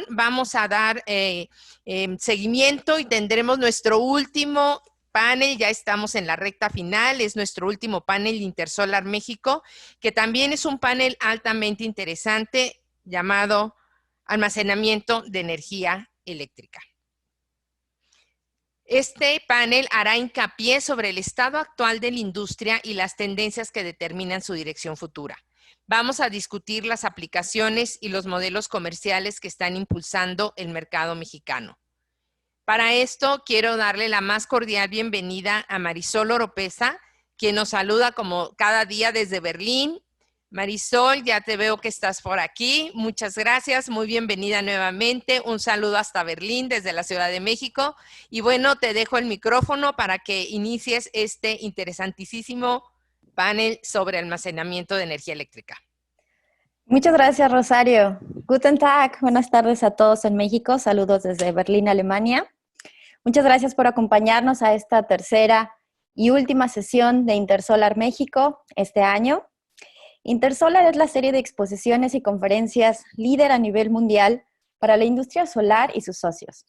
Vamos a dar seguimiento y tendremos nuestro último panel. Ya estamos en la recta final, es nuestro último panel Intersolar México, que también es un panel altamente interesante llamado Almacenamiento de Energía Eléctrica. Este panel hará hincapié sobre el estado actual de la industria y las tendencias que determinan su dirección futura. Vamos a discutir las aplicaciones y los modelos comerciales que están impulsando el mercado mexicano. Para esto, quiero darle la más cordial bienvenida a Marisol Oropeza, quien nos saluda como cada día desde Berlín. Marisol, ya te veo que estás por aquí. Muchas gracias, muy bienvenida nuevamente. Un saludo hasta Berlín, desde la Ciudad de México. Y bueno, te dejo el micrófono para que inicies este interesantísimo panel sobre almacenamiento de energía eléctrica. Muchas gracias, Rosario. Guten Tag, buenas tardes a todos en México. Saludos desde Berlín, Alemania. Muchas gracias por acompañarnos a esta tercera y última sesión de Intersolar México este año. Intersolar es la serie de exposiciones y conferencias líder a nivel mundial para la industria solar y sus socios.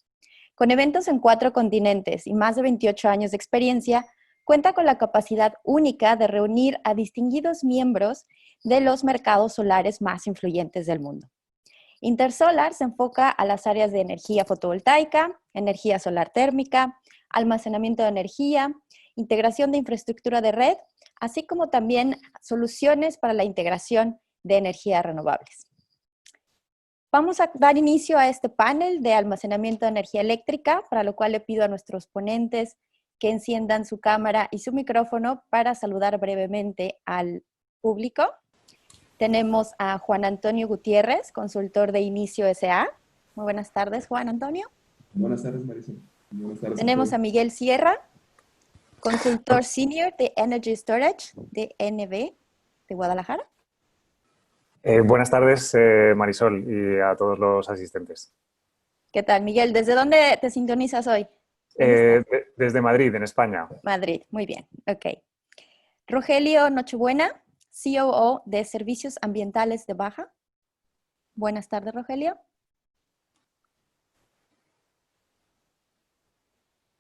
Con eventos en 4 continentes y más de 28 años de experiencia, cuenta con la capacidad única de reunir a distinguidos miembros de los mercados solares más influyentes del mundo. Intersolar se enfoca a las áreas de energía fotovoltaica, energía solar térmica, almacenamiento de energía, integración de infraestructura de red, así como también soluciones para la integración de energías renovables. Vamos a dar inicio a este panel de almacenamiento de energía eléctrica, para lo cual le pido a nuestros ponentes que enciendan su cámara y su micrófono para saludar brevemente al público. Tenemos a Juan Antonio Gutiérrez, consultor de Inicio S.A. Muy buenas tardes, Juan Antonio. Buenas tardes, Marisol. Buenas tardes. Tenemos a Miguel Sierra, consultor senior de Energy Storage de NB de Guadalajara. Buenas tardes, Marisol, y a todos los asistentes. ¿Qué tal, Miguel? ¿Desde dónde te sintonizas hoy? Desde Madrid, en España. Madrid, muy bien, ok. Rogelio Nochebuena, COO de Servicios Ambientales de Baja. Buenas tardes, Rogelio.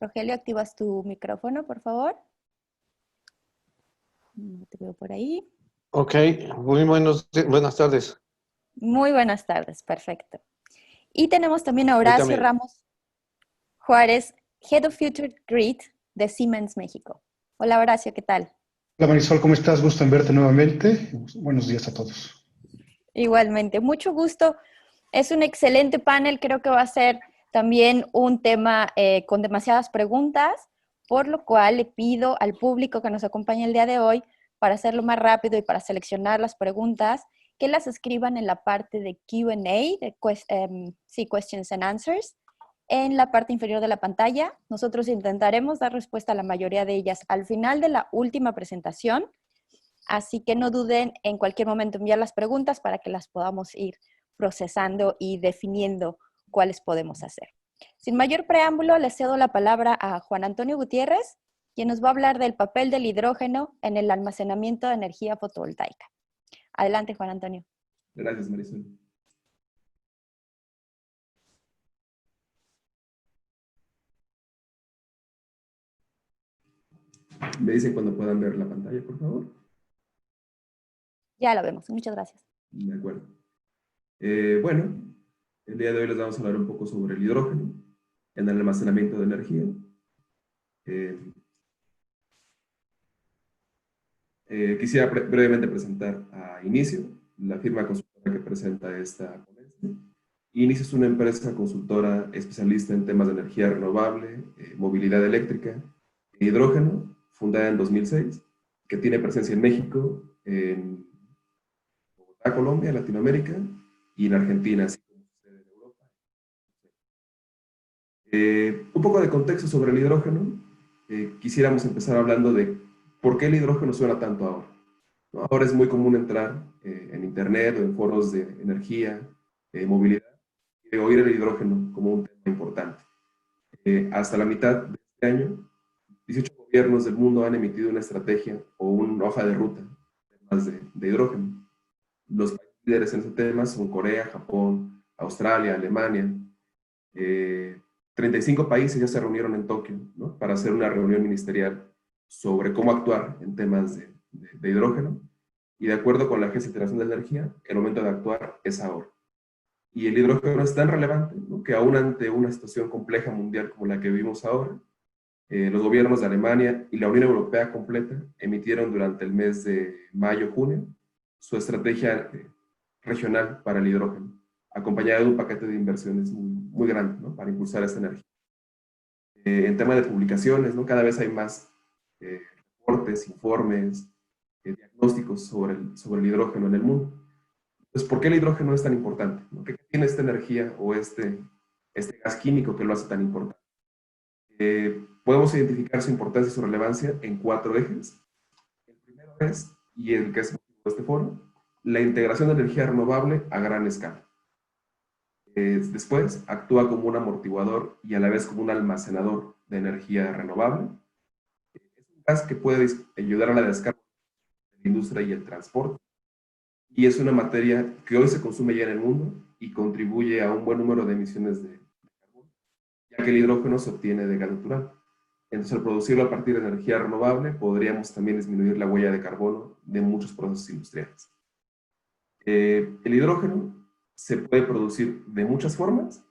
Rogelio, activas tu micrófono, por favor. No te veo por ahí. Ok, muy buenas tardes. Muy buenas tardes, perfecto. Y tenemos también a Horacio Ramos Juárez, Head of Future Grid de Siemens México. Hola, Horacio, ¿qué tal? Hola, Marisol, ¿cómo estás? Gusto en verte nuevamente. Buenos días a todos. Igualmente, mucho gusto. Es un excelente panel, creo que va a ser también un tema con demasiadas preguntas, por lo cual le pido al público que nos acompaña el día de hoy, para hacerlo más rápido y para seleccionar las preguntas, que las escriban en la parte de Q&A, de Questions and Answers, en la parte inferior de la pantalla. Nosotros intentaremos dar respuesta a la mayoría de ellas al final de la última presentación, así que no duden en cualquier momento enviar las preguntas para que las podamos ir procesando y definiendo cuáles podemos hacer. Sin mayor preámbulo, le cedo la palabra a Juan Antonio Gutiérrez, quien nos va a hablar del papel del hidrógeno en el almacenamiento de energía fotovoltaica. Adelante, Juan Antonio. Gracias, Marisol. Me dicen cuando puedan ver la pantalla, por favor. Ya la vemos, muchas gracias. De acuerdo. Bueno, el día de hoy les vamos a hablar un poco sobre el hidrógeno en el almacenamiento de energía. Quisiera brevemente presentar a Inicio, la firma consultora que presenta esta ponencia. Inicio es una empresa consultora especialista en temas de energía renovable, movilidad eléctrica e hidrógeno, fundada en 2006, que tiene presencia en México, en Bogotá, Colombia, Latinoamérica, y en Argentina, así como en Europa. Un poco de contexto sobre el hidrógeno. Quisiéramos empezar hablando de por qué el hidrógeno suena tanto ahora. ¿No? Ahora es muy común entrar en internet o en foros de energía, movilidad, y de oír el hidrógeno como un tema importante. Hasta la mitad de este año, 18 gobiernos del mundo han emitido una estrategia o una hoja de ruta de hidrógeno. Los países líderes en este tema son Corea, Japón, Australia, Alemania. 35 países ya se reunieron en Tokio, ¿no?, para hacer una reunión ministerial sobre cómo actuar en temas de hidrógeno. Y de acuerdo con la Agencia Internacional de Energía, el momento de actuar es ahora. Y el hidrógeno es tan relevante, ¿no?, que aún ante una situación compleja mundial como la que vivimos ahora, los gobiernos de Alemania y la Unión Europea completa emitieron durante el mes de mayo-junio su estrategia regional para el hidrógeno, acompañada de un paquete de inversiones muy grande, ¿no?, para impulsar esta energía. En tema de publicaciones, ¿no?, cada vez hay más reportes, informes, diagnósticos sobre el hidrógeno en el mundo. Entonces, ¿por qué el hidrógeno es tan importante? ¿No? ¿Qué tiene esta energía o este gas químico que lo hace tan importante? Podemos identificar su importancia y su relevancia en 4 ejes. El primero es, y el que es motivo de este foro, la integración de energía renovable a gran escala. Después, actúa como un amortiguador y a la vez como un almacenador de energía renovable. Es un gas que puede ayudar a la descarga de la industria y el transporte. Y es una materia que hoy se consume ya en el mundo y contribuye a un buen número de emisiones de carbono, ya que el hidrógeno se obtiene de gas natural. Entonces, al producirlo a partir de energía renovable, podríamos también disminuir la huella de carbono de muchos procesos industriales. El hidrógeno se puede producir de muchas formas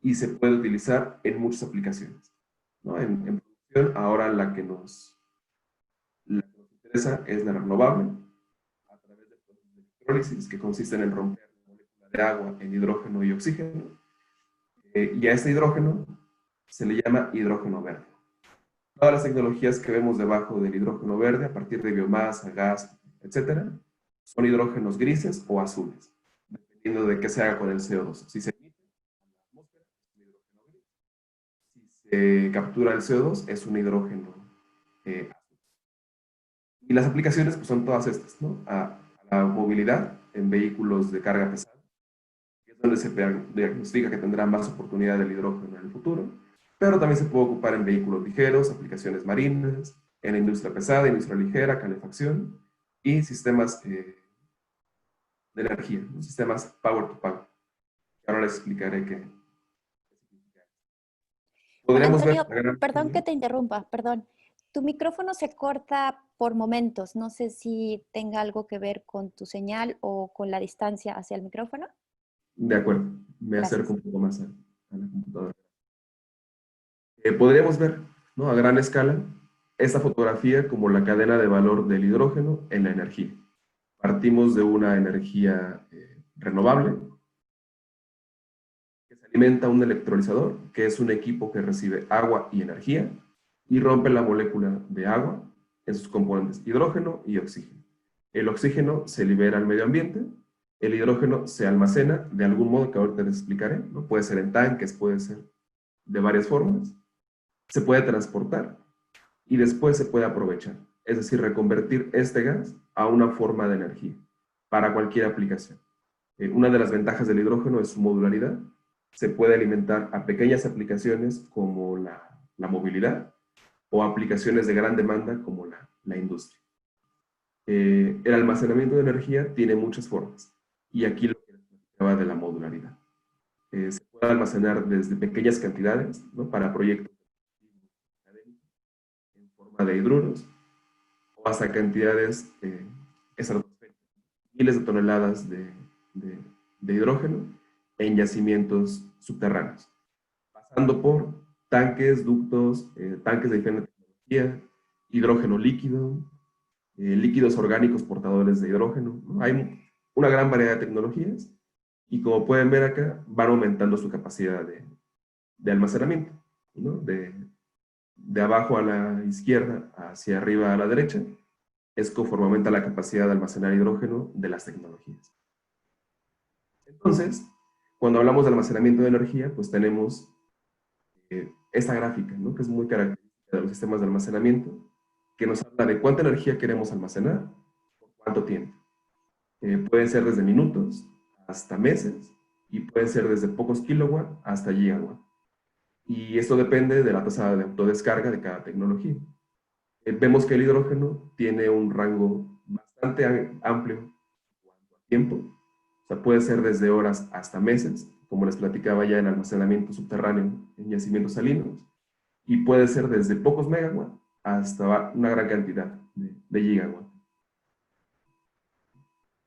y se puede utilizar en muchas aplicaciones, ¿no? En producción, ahora la que nos interesa es la renovable, a través de procesos de electrólisis que consisten en romper la molécula de agua en hidrógeno y oxígeno, y a este hidrógeno se le llama hidrógeno verde. Todas las tecnologías que vemos debajo del hidrógeno verde, a partir de biomasa, gas, etc., son hidrógenos grises o azules, dependiendo de qué se haga con el CO2. Si se emite a la atmósfera, es un hidrógeno gris. Si se captura el CO2, es un hidrógeno azul. Y las aplicaciones pues, son todas estas, ¿no? A la movilidad en vehículos de carga pesada, que es donde se diagnostica que tendrá más oportunidad del hidrógeno en el futuro, pero también se puede ocupar en vehículos ligeros, aplicaciones marinas, en la industria pesada, industria ligera, calefacción y sistemas de energía, ¿no?, sistemas power to power. Ahora les explicaré qué. Podríamos Antonio, ver. perdón que te interrumpa, perdón. Tu micrófono se corta por momentos. No sé si tenga algo que ver con tu señal o con la distancia hacia el micrófono. De acuerdo, me Gracias. acerco un poco más a la computadora. Podríamos ver, ¿no?, a gran escala esta fotografía como la cadena de valor del hidrógeno en la energía. Partimos de una energía renovable que se alimenta un electrolizador, que es un equipo que recibe agua y energía y rompe la molécula de agua en sus componentes hidrógeno y oxígeno. El oxígeno se libera al medio ambiente, el hidrógeno se almacena de algún modo que ahorita les explicaré, ¿no? Puede ser en tanques, puede ser de varias formas, se puede transportar y después se puede aprovechar, es decir, reconvertir este gas a una forma de energía para cualquier aplicación. Una de las ventajas del hidrógeno es su modularidad. Se puede alimentar a pequeñas aplicaciones como la movilidad o aplicaciones de gran demanda como la industria. El almacenamiento de energía tiene muchas formas y aquí lo que les platicaba de la modularidad. Se puede almacenar desde pequeñas cantidades, ¿no?, para proyectos en forma de hidruros o hasta cantidades estratosféricas, miles de toneladas de hidrógeno en yacimientos subterráneos, pasando por tanques, ductos, tanques de diferente tecnología, hidrógeno líquido, líquidos orgánicos portadores de hidrógeno, ¿no? Hay una gran variedad de tecnologías y como pueden ver acá, van aumentando su capacidad de almacenamiento, ¿no? De abajo a la izquierda hacia arriba a la derecha, es conforme aumenta la capacidad de almacenar hidrógeno de las tecnologías. Entonces, cuando hablamos de almacenamiento de energía, pues tenemos esta gráfica, ¿no?, que es muy característica de los sistemas de almacenamiento, que nos habla de cuánta energía queremos almacenar, por cuánto tiempo. Pueden ser desde minutos hasta meses, y pueden ser desde pocos kilowatts hasta gigawatt. Y esto depende de la tasa de autodescarga de cada tecnología. Vemos que el hidrógeno tiene un rango bastante amplio en cuanto a tiempo. O sea, puede ser desde horas hasta meses, como les platicaba ya, en almacenamiento subterráneo en yacimientos salinos, y puede ser desde pocos megawatts hasta una gran cantidad de gigawatts.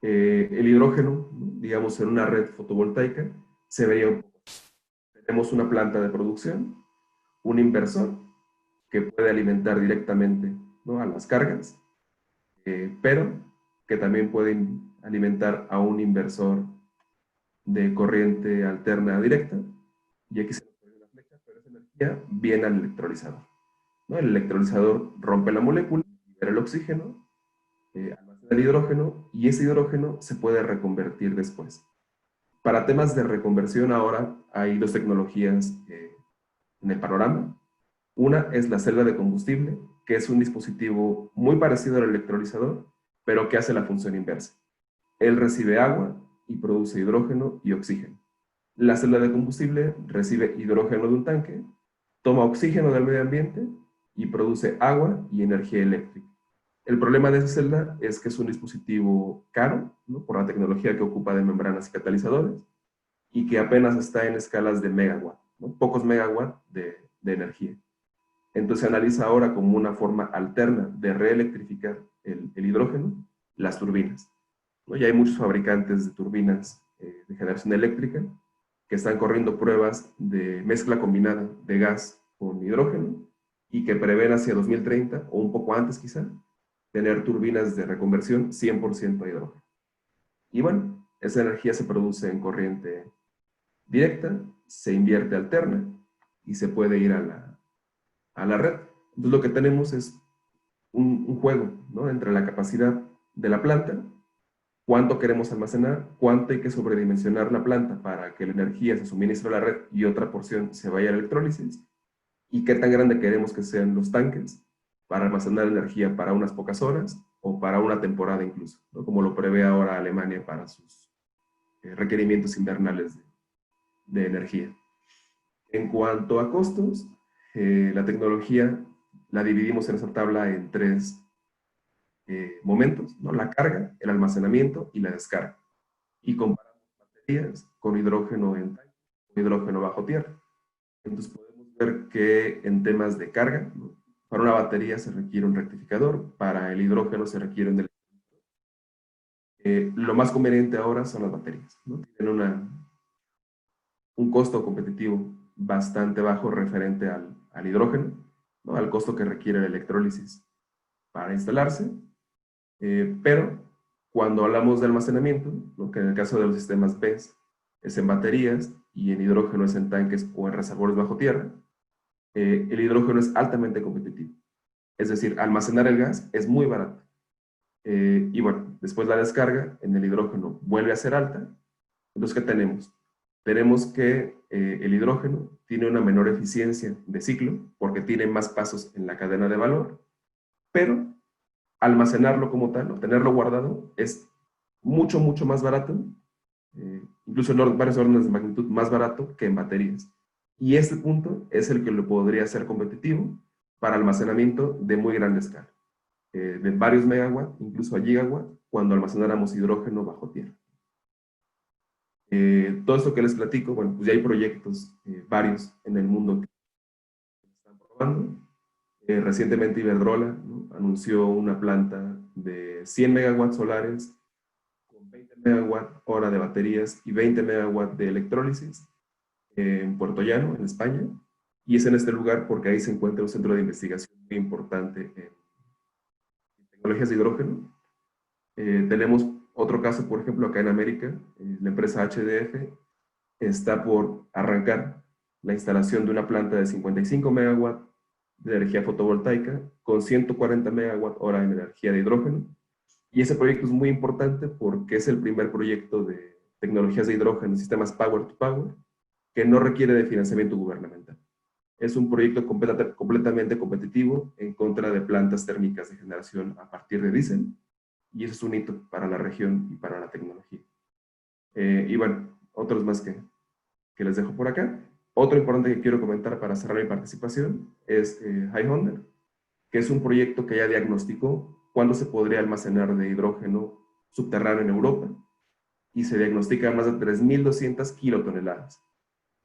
El hidrógeno, ¿no?, digamos, en una red fotovoltaica, se vería un poco. Tenemos una planta de producción, un inversor que puede alimentar directamente, ¿no?, a las cargas, pero que también pueden alimentar a un inversor de corriente alterna directa, y aquí se nos pone la flecha, pero esa energía viene al electrolizador, ¿no? El electrolizador rompe la molécula, libera el oxígeno, almacena el hidrógeno, y ese hidrógeno se puede reconvertir después. Para temas de reconversión ahora hay dos tecnologías en el panorama. Una es la celda de combustible, que es un dispositivo muy parecido al electrolizador, pero que hace la función inversa. Él recibe agua y produce hidrógeno y oxígeno. La celda de combustible recibe hidrógeno de un tanque, toma oxígeno del medio ambiente y produce agua y energía eléctrica. El problema de esa celda es que es un dispositivo caro, ¿no?, por la tecnología que ocupa de membranas y catalizadores, y que apenas está en escalas de megawatt, ¿no?, pocos megawatts de energía. Entonces se analiza ahora como una forma alterna de reelectrificar el hidrógeno, las turbinas, ¿no? Ya hay muchos fabricantes de turbinas de generación eléctrica que están corriendo pruebas de mezcla combinada de gas con hidrógeno, y que prevén hacia 2030, o un poco antes quizá, tener turbinas de reconversión 100% a hidrógeno. Y bueno, esa energía se produce en corriente directa, se invierte alterna y se puede ir a la red. Entonces lo que tenemos es un juego, ¿no?, entre la capacidad de la planta, cuánto queremos almacenar, cuánto hay que sobredimensionar la planta para que la energía se suministre a la red y otra porción se vaya a la electrólisis, y qué tan grande queremos que sean los tanques para almacenar energía para unas pocas horas o para una temporada incluso, ¿no?, como lo prevé ahora Alemania para sus requerimientos invernales de energía. En cuanto a costos, la tecnología la dividimos en esa tabla en tres momentos, ¿no?, la carga, el almacenamiento y la descarga. Y comparamos baterías con hidrógeno en tanque, con hidrógeno bajo tierra. Entonces podemos ver que en temas de carga, ¿no?, para una batería se requiere un rectificador, para el hidrógeno se requiere un lo más conveniente ahora son las baterías, ¿no? Tienen un costo competitivo bastante bajo referente al hidrógeno, ¿no?, al costo que requiere la electrólisis para instalarse, pero cuando hablamos de almacenamiento, ¿no?, que en el caso de los sistemas BESS es en baterías y en hidrógeno es en tanques o en reservorios bajo tierra, el hidrógeno es altamente competitivo. Es decir, almacenar el gas es muy barato. Y bueno, después la descarga en el hidrógeno vuelve a ser alta. Entonces, ¿qué tenemos? Tenemos que el hidrógeno tiene una menor eficiencia de ciclo porque tiene más pasos en la cadena de valor, pero almacenarlo como tal, o tenerlo guardado, es mucho, mucho más barato, incluso en varios órdenes de magnitud más barato que en baterías. Y este punto es el que lo podría hacer competitivo para almacenamiento de muy grande escala, de varios megawatts, incluso a gigawatts, cuando almacenáramos hidrógeno bajo tierra. Todo esto que les platico, bueno, pues ya hay proyectos varios en el mundo que están probando. Recientemente Iberdrola, ¿no?, anunció una planta de 100 megawatts solares con 20 megawatt hora de baterías y 20 megawatts de electrólisis en Puerto Llano, en España, y es en este lugar porque ahí se encuentra un centro de investigación muy importante en tecnologías de hidrógeno. Tenemos otro caso, por ejemplo, acá en América, la empresa HDF está por arrancar la instalación de una planta de 55 megawatts de energía fotovoltaica con 140 megawatt hora en energía de hidrógeno. Y ese proyecto es muy importante porque es el primer proyecto de tecnologías de hidrógeno, sistemas Power to Power, que no requiere de financiamiento gubernamental. Es un proyecto completamente competitivo en contra de plantas térmicas de generación a partir de diésel, y eso es un hito para la región y para la tecnología. Y bueno, otros más que les dejo por acá. Otro importante que quiero comentar para cerrar mi participación es HyHonder, que es un proyecto que ya diagnosticó cuándo se podría almacenar de hidrógeno subterráneo en Europa. y se diagnostica más de 3.200 kilotoneladas.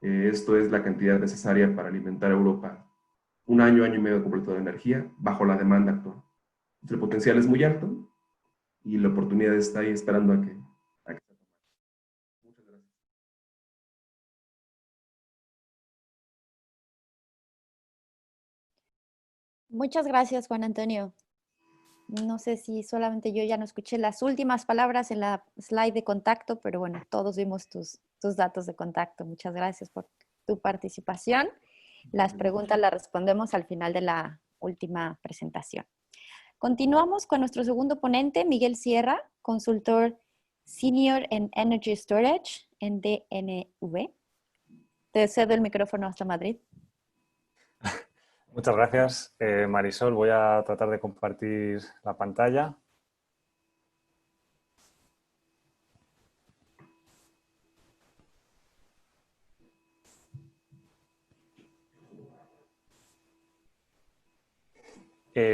Esto es la cantidad necesaria para alimentar a Europa un año y medio completo de energía bajo la demanda actual. El potencial es muy alto y la oportunidad está ahí esperando a que se tome. Muchas gracias. Muchas gracias, Juan Antonio. No sé si solamente yo ya no escuché las últimas palabras en la slide de contacto, pero bueno, todos vimos tus datos de contacto. Muchas gracias por tu participación. Las preguntas las respondemos al final de la última presentación. Continuamos con nuestro segundo ponente, Miguel Sierra, consultor senior en Energy Storage en DNV. Te cedo el micrófono hasta Madrid. Muchas gracias, Marisol. Voy a tratar de compartir la pantalla.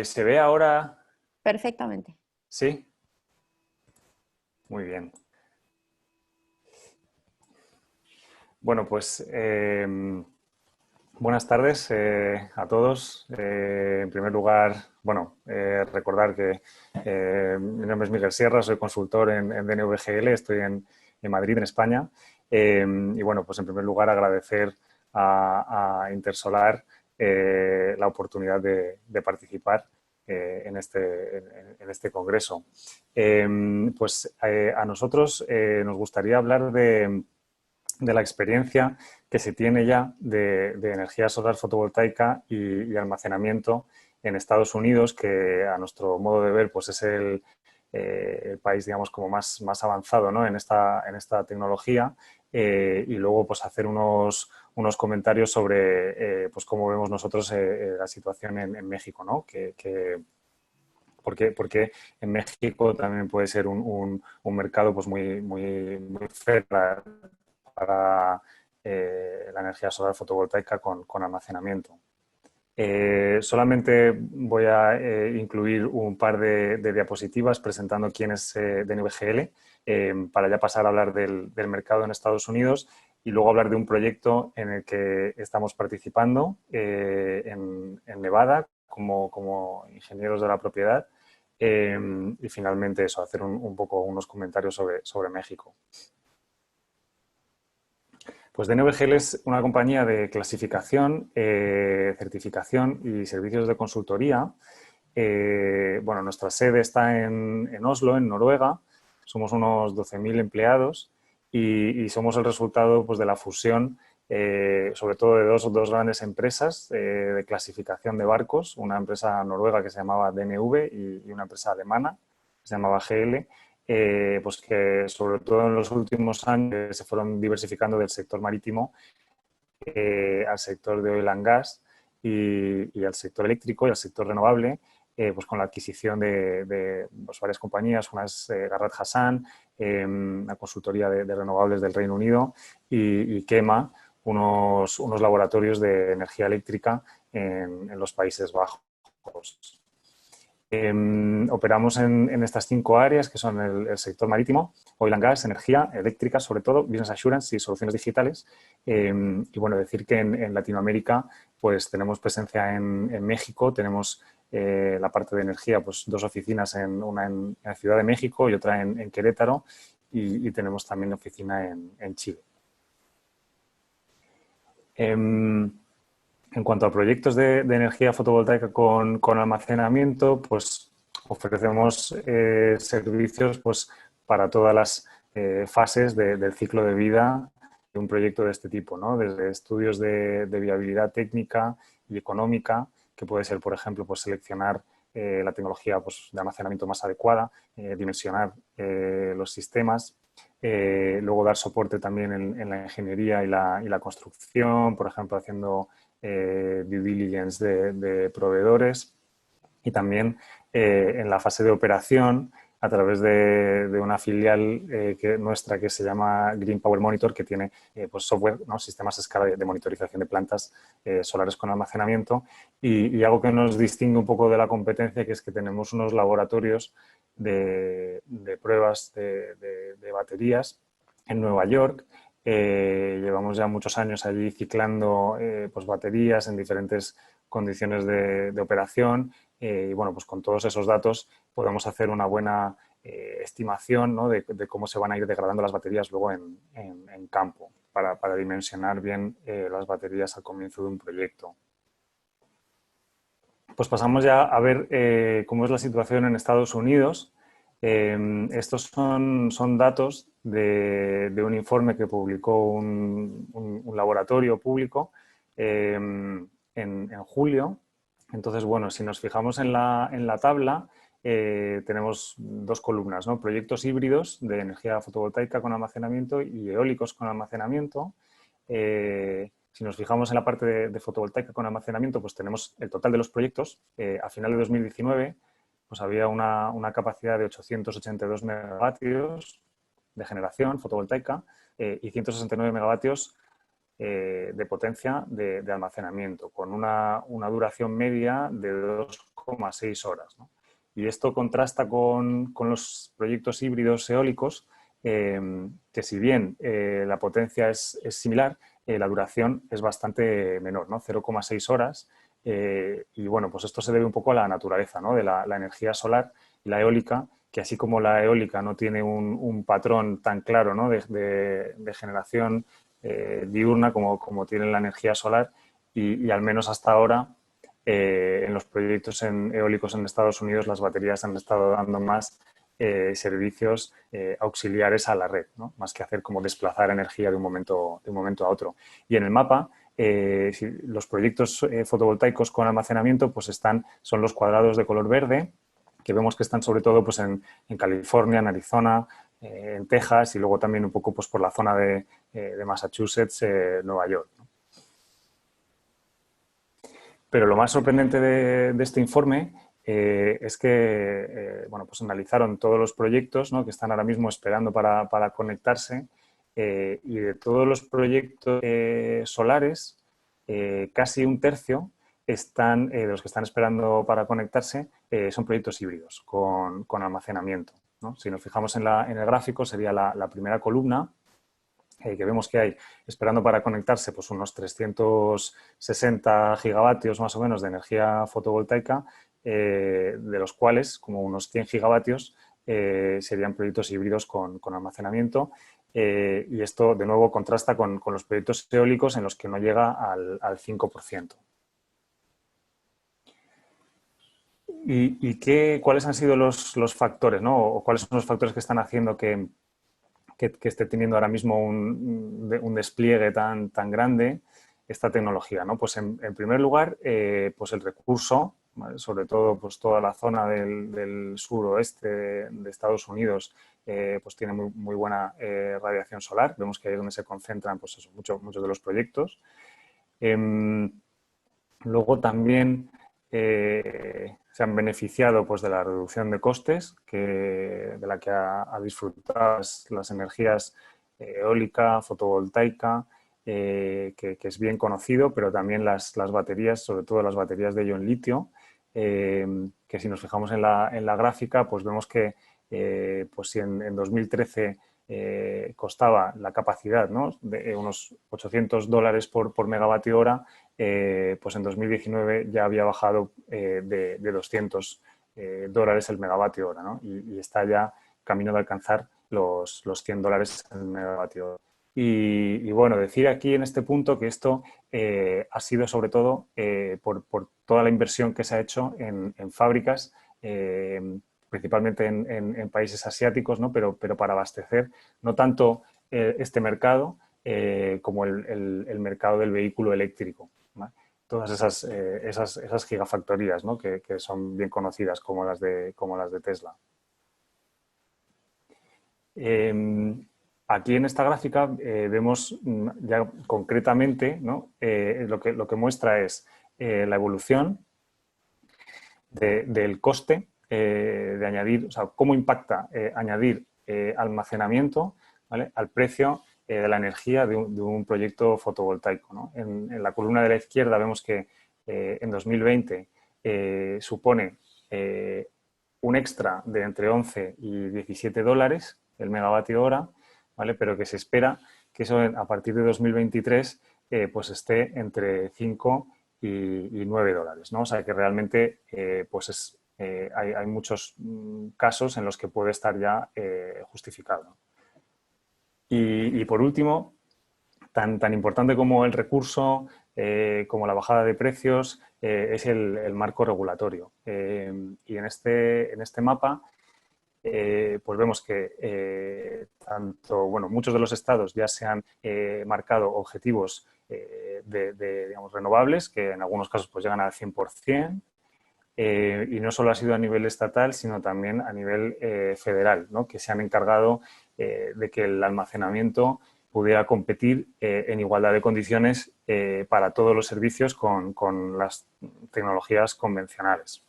¿Se ve ahora? Perfectamente. ¿Sí? Muy bien. Bueno, pues buenas tardes a todos. En primer lugar, bueno, recordar que mi nombre es Miguel Sierra, soy consultor en DNVGL, estoy en Madrid, en España. Y bueno, pues en primer lugar agradecer a Intersolar la oportunidad de participar en este congreso. Pues a nosotros nos gustaría hablar de la experiencia que se tiene ya de energía solar fotovoltaica y almacenamiento en Estados Unidos, que a nuestro modo de ver pues es el país, digamos, como más avanzado, ¿no?, en esta tecnología, y luego pues hacer unos comentarios sobre pues cómo vemos nosotros la situación en México, ¿no? Porque en México también puede ser un mercado pues muy fértil para la energía solar fotovoltaica con almacenamiento. Solamente voy a incluir un par de diapositivas presentando quién es DNVGL, para ya pasar a hablar del mercado en Estados Unidos y luego hablar de un proyecto en el que estamos participando en Nevada como ingenieros de la propiedad, y finalmente eso, hacer un poco unos comentarios sobre México. Pues DNVGL es una compañía de clasificación, certificación y servicios de consultoría. Bueno, nuestra sede está en Oslo, en Noruega. Somos unos 12.000 empleados y somos el resultado pues, de la fusión, sobre todo de dos grandes empresas de clasificación de barcos, una empresa noruega que se llamaba DNV y una empresa alemana que se llamaba GL. Pues que sobre todo en los últimos años se fueron diversificando del sector marítimo al sector de oil and gas y al sector eléctrico y al sector renovable, pues con la adquisición de pues varias compañías, una es Garrett Hassan, una consultoría de renovables del Reino Unido, y Kema, unos laboratorios de energía eléctrica en los Países Bajos. Operamos en estas 5 áreas que son el sector marítimo, oil and gas, energía eléctrica, sobre todo, business assurance y soluciones digitales. Y bueno, decir que en Latinoamérica pues tenemos presencia en México, tenemos la parte de energía, pues 2 oficinas, una en Ciudad de México y otra en Querétaro, y tenemos también oficina en Chile. En cuanto a proyectos de energía fotovoltaica con almacenamiento, pues ofrecemos servicios pues, para todas las fases del ciclo de vida de un proyecto de este tipo, ¿no? Desde estudios de viabilidad técnica y económica, que puede ser, por ejemplo, pues, seleccionar la tecnología pues, de almacenamiento más adecuada, dimensionar los sistemas. Luego dar soporte también en la ingeniería y la construcción, por ejemplo, haciendo due diligence de proveedores, y también en la fase de operación a través de una filial nuestra que se llama Green Power Monitor, que tiene pues software, ¿no? Sistemas a escala de monitorización de plantas solares con almacenamiento. Y algo que nos distingue un poco de la competencia, que es que tenemos unos laboratorios de pruebas de baterías en Nueva York. Llevamos ya muchos años allí ciclando pues baterías en diferentes condiciones de operación y bueno, pues con todos esos datos podemos hacer una buena estimación, ¿no? de cómo se van a ir degradando las baterías luego en campo para dimensionar bien las baterías al comienzo de un proyecto. Pues pasamos ya a ver cómo es la situación en Estados Unidos. Estos son datos de un informe que publicó un laboratorio público en julio. Entonces, bueno, si nos fijamos en la tabla, tenemos dos columnas, ¿no? Proyectos híbridos de energía fotovoltaica con almacenamiento y eólicos con almacenamiento. Si nos fijamos en la parte de fotovoltaica con almacenamiento, pues tenemos el total de los proyectos. A final de 2019, pues había una capacidad de 882 megavatios de generación fotovoltaica y 169 megavatios de potencia de almacenamiento, con una duración media de 2,6 horas, ¿no? Y esto contrasta con los proyectos híbridos eólicos, que si bien la potencia es similar, la duración es bastante menor, ¿no? 0,6 horas. Y bueno, pues esto se debe un poco a la naturaleza, ¿no? De la energía solar y la eólica, que así como la eólica no tiene un patrón tan claro, ¿no? de generación diurna como tiene la energía solar, y al menos hasta ahora en los proyectos eólicos en Estados Unidos las baterías han estado dando más servicios auxiliares a la red, ¿no? Más que hacer como desplazar energía de un momento a otro. Y en el mapa, los proyectos fotovoltaicos con almacenamiento pues son los cuadrados de color verde, que vemos que están sobre todo pues, en California, en Arizona, en Texas y luego también un poco pues, por la zona de Massachusetts, Nueva York, ¿no? Pero lo más sorprendente de este informe es que bueno, pues analizaron todos los proyectos, ¿no? Que están ahora mismo esperando para conectarse, y de todos los proyectos solares, casi un tercio de los que están esperando para conectarse son proyectos híbridos con almacenamiento, ¿no? Si nos fijamos en el gráfico, sería la primera columna, que vemos que hay, esperando para conectarse, pues unos 360 gigavatios más o menos de energía fotovoltaica, de los cuales como unos 100 gigavatios serían proyectos híbridos con almacenamiento. Y esto, de nuevo, contrasta con los proyectos eólicos en los que no llega al 5%. ¿Y cuáles han sido los factores, ¿no? O cuáles son los factores que están haciendo que esté teniendo ahora mismo un despliegue tan grande esta tecnología, ¿no? Pues en primer lugar, pues el recurso, ¿vale? Sobre todo pues toda la zona del suroeste de Estados Unidos, pues tiene muy buena radiación solar. Vemos que ahí es donde se concentran pues eso, muchos de los proyectos. Luego también se han beneficiado pues, de la reducción de costes de la que ha disfrutado las energías eólica, fotovoltaica, que es bien conocido, pero también las baterías, sobre todo las baterías de ion litio, que si nos fijamos en la gráfica, pues vemos que pues si en 2013 costaba la capacidad, ¿no? de unos $800 por megavatio hora, pues en 2019 ya había bajado de $200 el megavatio hora, ¿no? Y está ya camino de alcanzar los $100 el megavatio hora. Y bueno, decir aquí en este punto que esto ha sido sobre todo por toda la inversión que se ha hecho en fábricas, principalmente en países asiáticos, ¿no? Pero para abastecer no tanto este mercado como el mercado del vehículo eléctrico, ¿vale? Todas esas gigafactorías, ¿no? que son bien conocidas como las de Tesla. Aquí en esta gráfica vemos ya concretamente, ¿no? Lo que muestra es la evolución del coste de añadir, o sea, cómo impacta añadir almacenamiento, ¿vale?, al precio de la energía de un proyecto fotovoltaico, ¿no? En la columna de la izquierda vemos que en 2020 supone un extra de entre 11 y 17 dólares el megavatio hora, ¿vale?, pero que se espera que eso a partir de 2023 pues esté entre 5 y 9 dólares, ¿no? O sea que realmente pues hay muchos casos en los que puede estar ya justificado. Y por último, tan importante como el recurso, como la bajada de precios, es el marco regulatorio. Y en este mapa pues vemos que muchos de los estados ya se han marcado objetivos digamos, renovables, que en algunos casos pues llegan al 100%, y no solo ha sido a nivel estatal, sino también a nivel federal, ¿no?, que se han encargado de que el almacenamiento pudiera competir en igualdad de condiciones para todos los servicios con las tecnologías convencionales.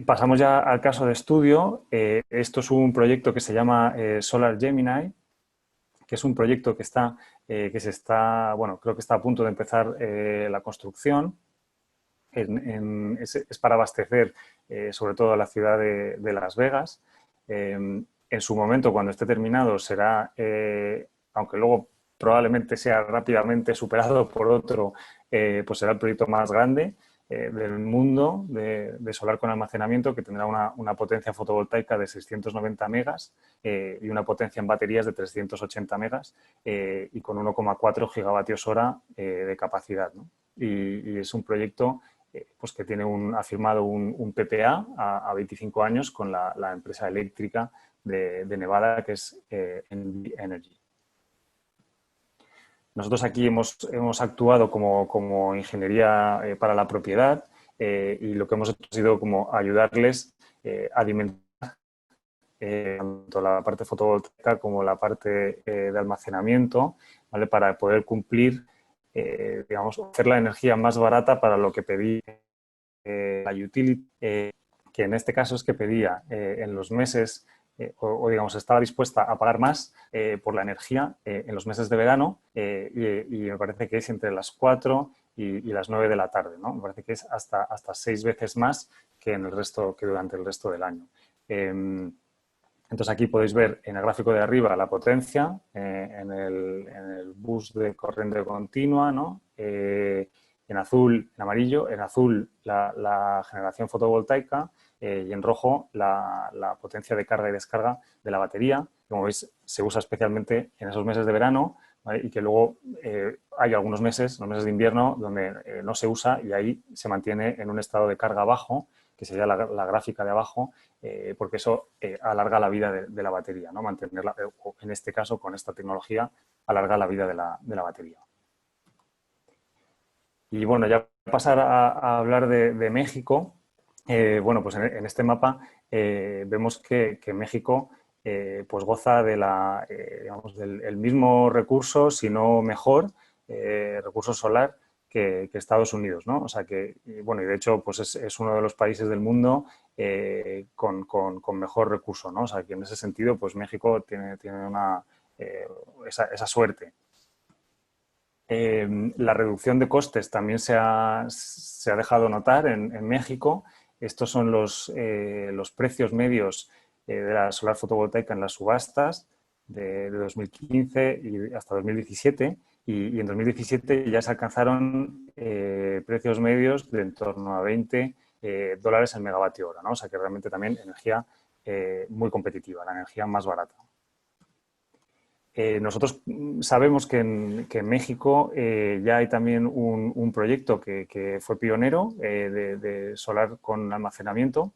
Pasamos ya al caso de estudio. Esto es un proyecto que se llama Solar Gemini, que es un proyecto que creo que está a punto de empezar la construcción. Es para abastecer sobre todo a la ciudad de Las Vegas. En su momento, cuando esté terminado, será, aunque luego probablemente sea rápidamente superado por otro, pues será el proyecto más grande del mundo de solar con almacenamiento, que tendrá una potencia fotovoltaica de 690 megas y una potencia en baterías de 380 megas y con 1,4 gigavatios hora de capacidad, ¿no? Y es un proyecto pues que ha firmado un PPA a 25 años con la empresa eléctrica de Nevada, que es NV Energy. Nosotros aquí hemos actuado como ingeniería para la propiedad y lo que hemos hecho ha sido como ayudarles a dimensionar tanto la parte fotovoltaica como la parte de almacenamiento, ¿vale?, para poder cumplir, digamos, hacer la energía más barata para lo que pedía la utility, que en este caso es que pedía en los meses digamos, estaba dispuesta a pagar más por la energía en los meses de verano y me parece que es entre las 4 y las 9 de la tarde, ¿no? Me parece que es hasta 6 veces más que durante el resto del año. Entonces aquí podéis ver en el gráfico de arriba la potencia en el bus de corriente continua, ¿no? En azul, en amarillo, en azul la generación fotovoltaica y en rojo la potencia de carga y descarga de la batería. Como veis, se usa especialmente en esos meses de verano, ¿vale?, y que luego hay algunos meses, los meses de invierno, donde no se usa y ahí se mantiene en un estado de carga bajo, que sería la gráfica de abajo, porque eso alarga la vida de la batería, ¿no? Mantenerla, en este caso, con esta tecnología, alarga la vida de la batería. Y bueno, ya pasar a hablar de México. Bueno, pues en este mapa vemos que México pues goza de digamos, del mismo recurso, si no mejor, recurso solar que Estados Unidos, ¿no? O sea que, bueno, y de hecho pues es uno de los países del mundo con mejor recurso, ¿no? O sea que en ese sentido pues México tiene esa suerte. La reducción de costes también se ha dejado notar en México. Estos son los precios medios de la solar fotovoltaica en las subastas de 2015 y hasta 2017. Y en 2017 ya se alcanzaron precios medios de en torno a 20 dólares el megavatio hora, ¿no? O sea que realmente también energía muy competitiva, la energía más barata. Nosotros sabemos que en México ya hay también un proyecto que fue pionero de solar con almacenamiento,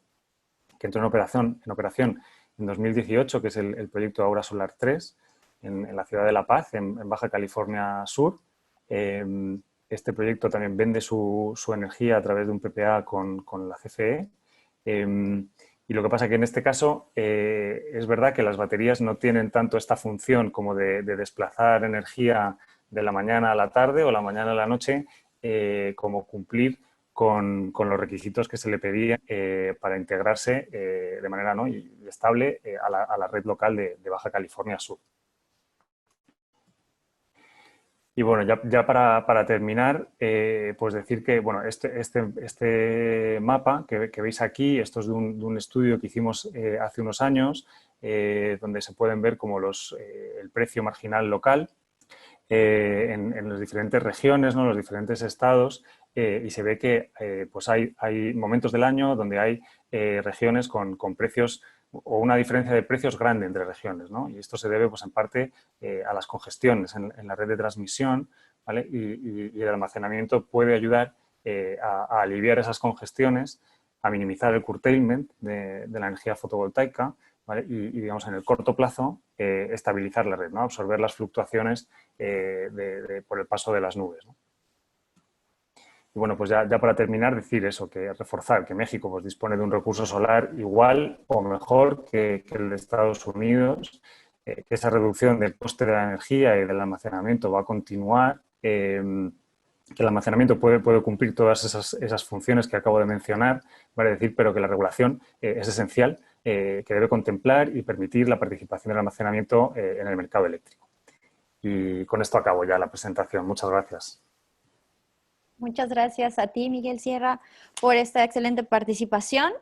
que entró en operación en 2018, que es el proyecto Aura Solar 3, en la ciudad de La Paz, en Baja California Sur. Este proyecto también vende su energía a través de un PPA con la CFE. Y lo que pasa es que en este caso es verdad que las baterías no tienen tanto esta función como de desplazar energía de la mañana a la tarde o la mañana a la noche, como cumplir con los requisitos que se le pedían para integrarse de manera estable a la red local de Baja California Sur. Y bueno, ya para terminar, pues decir que bueno, este mapa que veis aquí, esto es de un estudio que hicimos hace unos años, donde se pueden ver como el precio marginal local en las diferentes regiones, ¿no? Los diferentes estados, y se ve que pues hay momentos del año donde hay regiones con precios o una diferencia de precios grande entre regiones, ¿no? Y esto se debe, pues, en parte a las congestiones en la red de transmisión, ¿vale? Y el almacenamiento puede ayudar a aliviar esas congestiones, a minimizar el curtailment de la energía fotovoltaica, ¿vale? Y, digamos, en el corto plazo, estabilizar la red, ¿no? Absorber las fluctuaciones por el paso de las nubes, ¿no? Y bueno, pues ya para terminar, decir eso, que reforzar que México pues, dispone de un recurso solar igual o mejor que el de Estados Unidos, que esa reducción del coste de la energía y del almacenamiento va a continuar, que el almacenamiento puede cumplir todas esas funciones que acabo de mencionar, vale decir, pero que la regulación es esencial, que debe contemplar y permitir la participación del almacenamiento en el mercado eléctrico. Y con esto acabo ya la presentación. Muchas gracias. Muchas gracias a ti, Miguel Sierra, por esta excelente participación.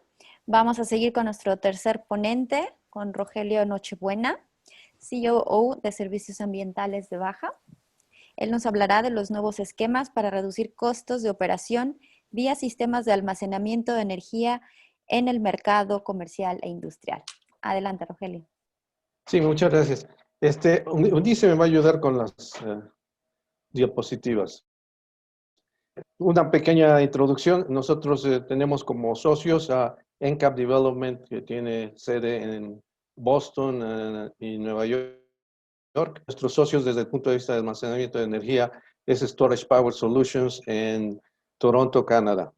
Vamos a seguir con nuestro tercer ponente, con Rogelio Nochebuena, CEO de Servicios Ambientales de Baja. Él nos hablará de los nuevos esquemas para reducir costos de operación vía sistemas de almacenamiento de energía en el mercado comercial e industrial. Adelante, Rogelio. Sí, muchas gracias. Unice me va a ayudar con las diapositivas. Una pequeña introducción. Nosotros tenemos como socios a NCAP Development, que tiene sede en Boston y Nueva York. Nuestros socios desde el punto de vista de almacenamiento de energía es Storage Power Solutions en Toronto, Canadá.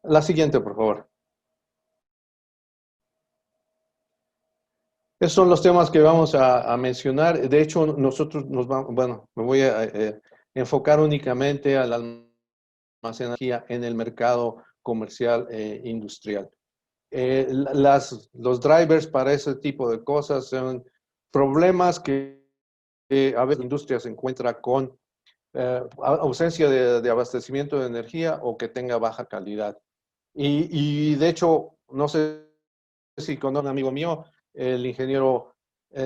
La siguiente, por favor. Esos son los temas que vamos a mencionar. De hecho, nosotros me voy a enfocar únicamente al almacenamiento de energía en el mercado comercial e industrial. Los drivers para ese tipo de cosas son problemas que a veces la industria se encuentra con ausencia de abastecimiento de energía o que tenga baja calidad. Y de hecho, no sé si con un amigo mío, el ingeniero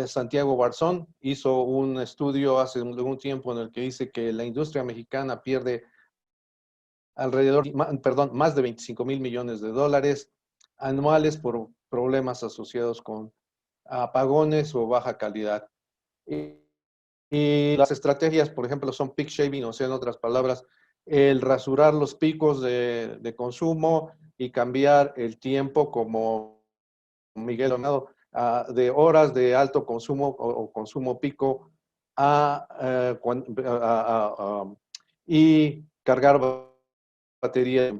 Santiago Barzón, hizo un estudio hace un tiempo en el que dice que la industria mexicana pierde más de 25,000 millones de dólares anuales por problemas asociados con apagones o baja calidad. Y las estrategias, por ejemplo, son peak shaving, o sea, en otras palabras, el rasurar los picos de consumo y cambiar el tiempo, como Miguel Donado, de horas de alto consumo o consumo pico y cargar batería.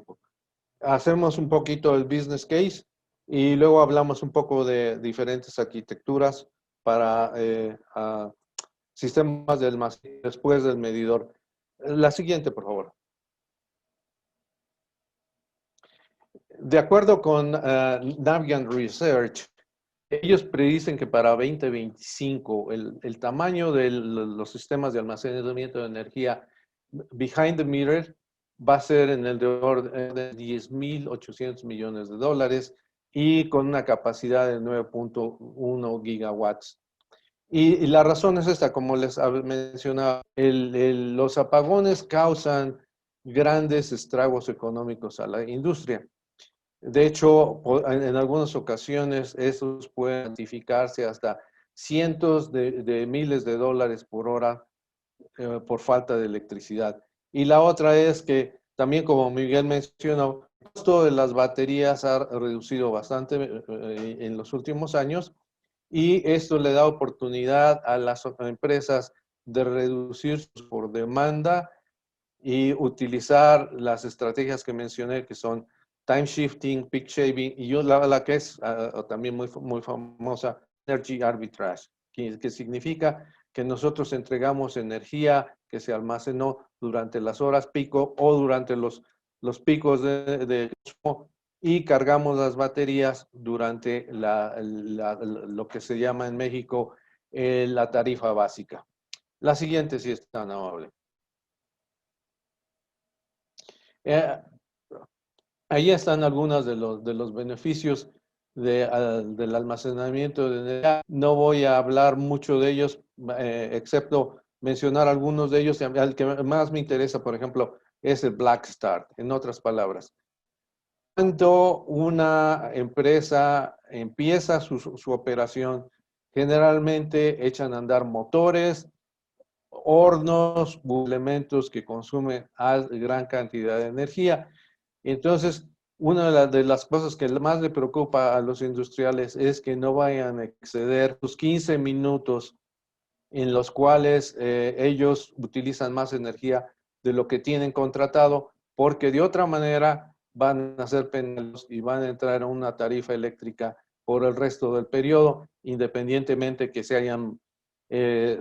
Hacemos un poquito el business case y luego hablamos un poco de diferentes arquitecturas para sistemas de almacenamiento después del medidor. La siguiente, por favor. De acuerdo con Navigant Research, ellos predicen que para 2025 el tamaño de los sistemas de almacenamiento de energía behind the meter va a ser en el de orden de 10,800 millones de dólares y con una capacidad de 9.1 gigawatts. Y la razón es esta, como les mencionaba, los apagones causan grandes estragos económicos a la industria. De hecho, en algunas ocasiones, esos pueden cuantificarse hasta cientos de miles de dólares por hora por falta de electricidad. Y la otra es que también, como Miguel mencionó, el costo de las baterías ha reducido bastante en los últimos años y esto le da oportunidad a las empresas de reducir por demanda y utilizar las estrategias que mencioné, que son time shifting, peak shaving, y la que es también muy famosa, energy arbitrage, que significa que nosotros entregamos energía que se almacenó durante las horas pico o durante los los picos de consumo y cargamos las baterías durante lo que se llama en México la tarifa básica. La siguiente, si es tan amable. Ahí están algunos de los beneficios del almacenamiento de energía. No voy a hablar mucho de ellos, excepto mencionar algunos de ellos. El que más me interesa, por ejemplo, es el Black Start. En otras palabras, cuando una empresa empieza su operación, generalmente echan a andar motores, hornos u elementos que consumen gran cantidad de energía. Entonces, una de las cosas que más le preocupa a los industriales es que no vayan a exceder los 15 minutos en los cuales ellos utilizan más energía de lo que tienen contratado, porque de otra manera van a ser penalizados y van a entrar a una tarifa eléctrica por el resto del periodo, independientemente que se hayan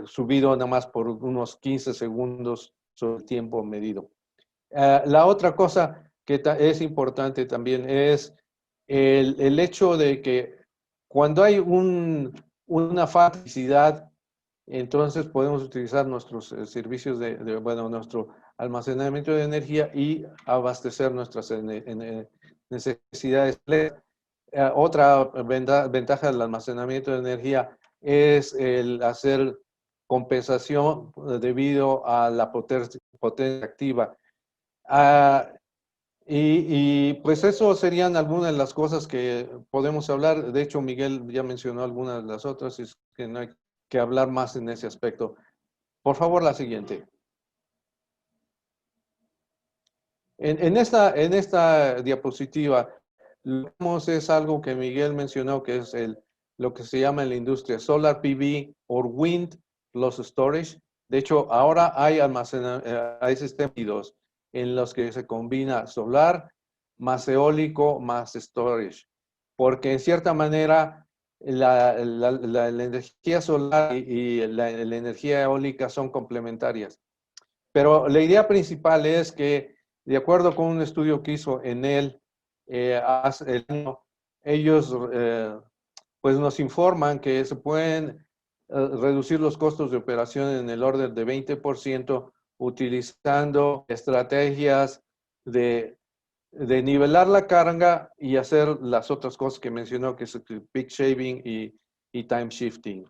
subido nada más por unos 15 segundos sobre el tiempo medido. La otra cosa que es importante también es el hecho de que cuando hay una facilidad, entonces podemos utilizar nuestros servicios bueno, nuestro almacenamiento de energía y abastecer nuestras necesidades. Otra ventaja del almacenamiento de energía es el hacer compensación debido a la potencia activa. Pues eso serían algunas de las cosas que podemos hablar. De hecho, Miguel ya mencionó algunas de las otras, es que no hay que hablar más en ese aspecto. Por favor, la siguiente. En esta diapositiva, lo que vemos es algo que Miguel mencionó, que es lo que se llama en la industria Solar PV o Wind plus Storage. De hecho, ahora hay sistemas en los que se combina solar más eólico más storage, porque en cierta manera la energía solar y la energía eólica son complementarias. Pero la idea principal es que, de acuerdo con un estudio que hizo Enel hace el año, ellos pues nos informan que se pueden reducir los costos de operación en el orden de 20% utilizando estrategias de nivelar la carga y hacer las otras cosas que mencionó, que es el peak shaving y time shifting.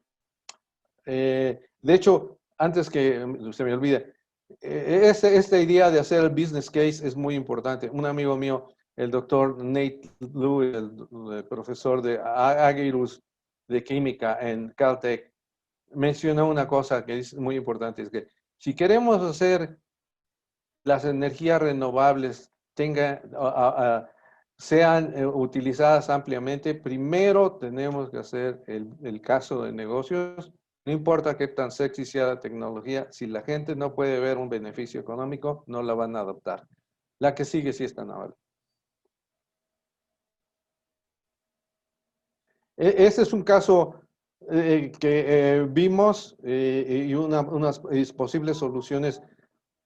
De hecho, antes que se me olvide, esta idea de hacer el business case es muy importante. Un amigo mío, el doctor Nate Liu, el profesor de Agirus de Química en Caltech, mencionó una cosa que es muy importante, es que si queremos hacer las energías renovables sean utilizadas ampliamente, primero tenemos que hacer el caso de negocios. No importa qué tan sexy sea la tecnología, si la gente no puede ver un beneficio económico, no la van a adoptar. La que sigue sí es tan amable. Este es un caso que vimos y unas posibles soluciones.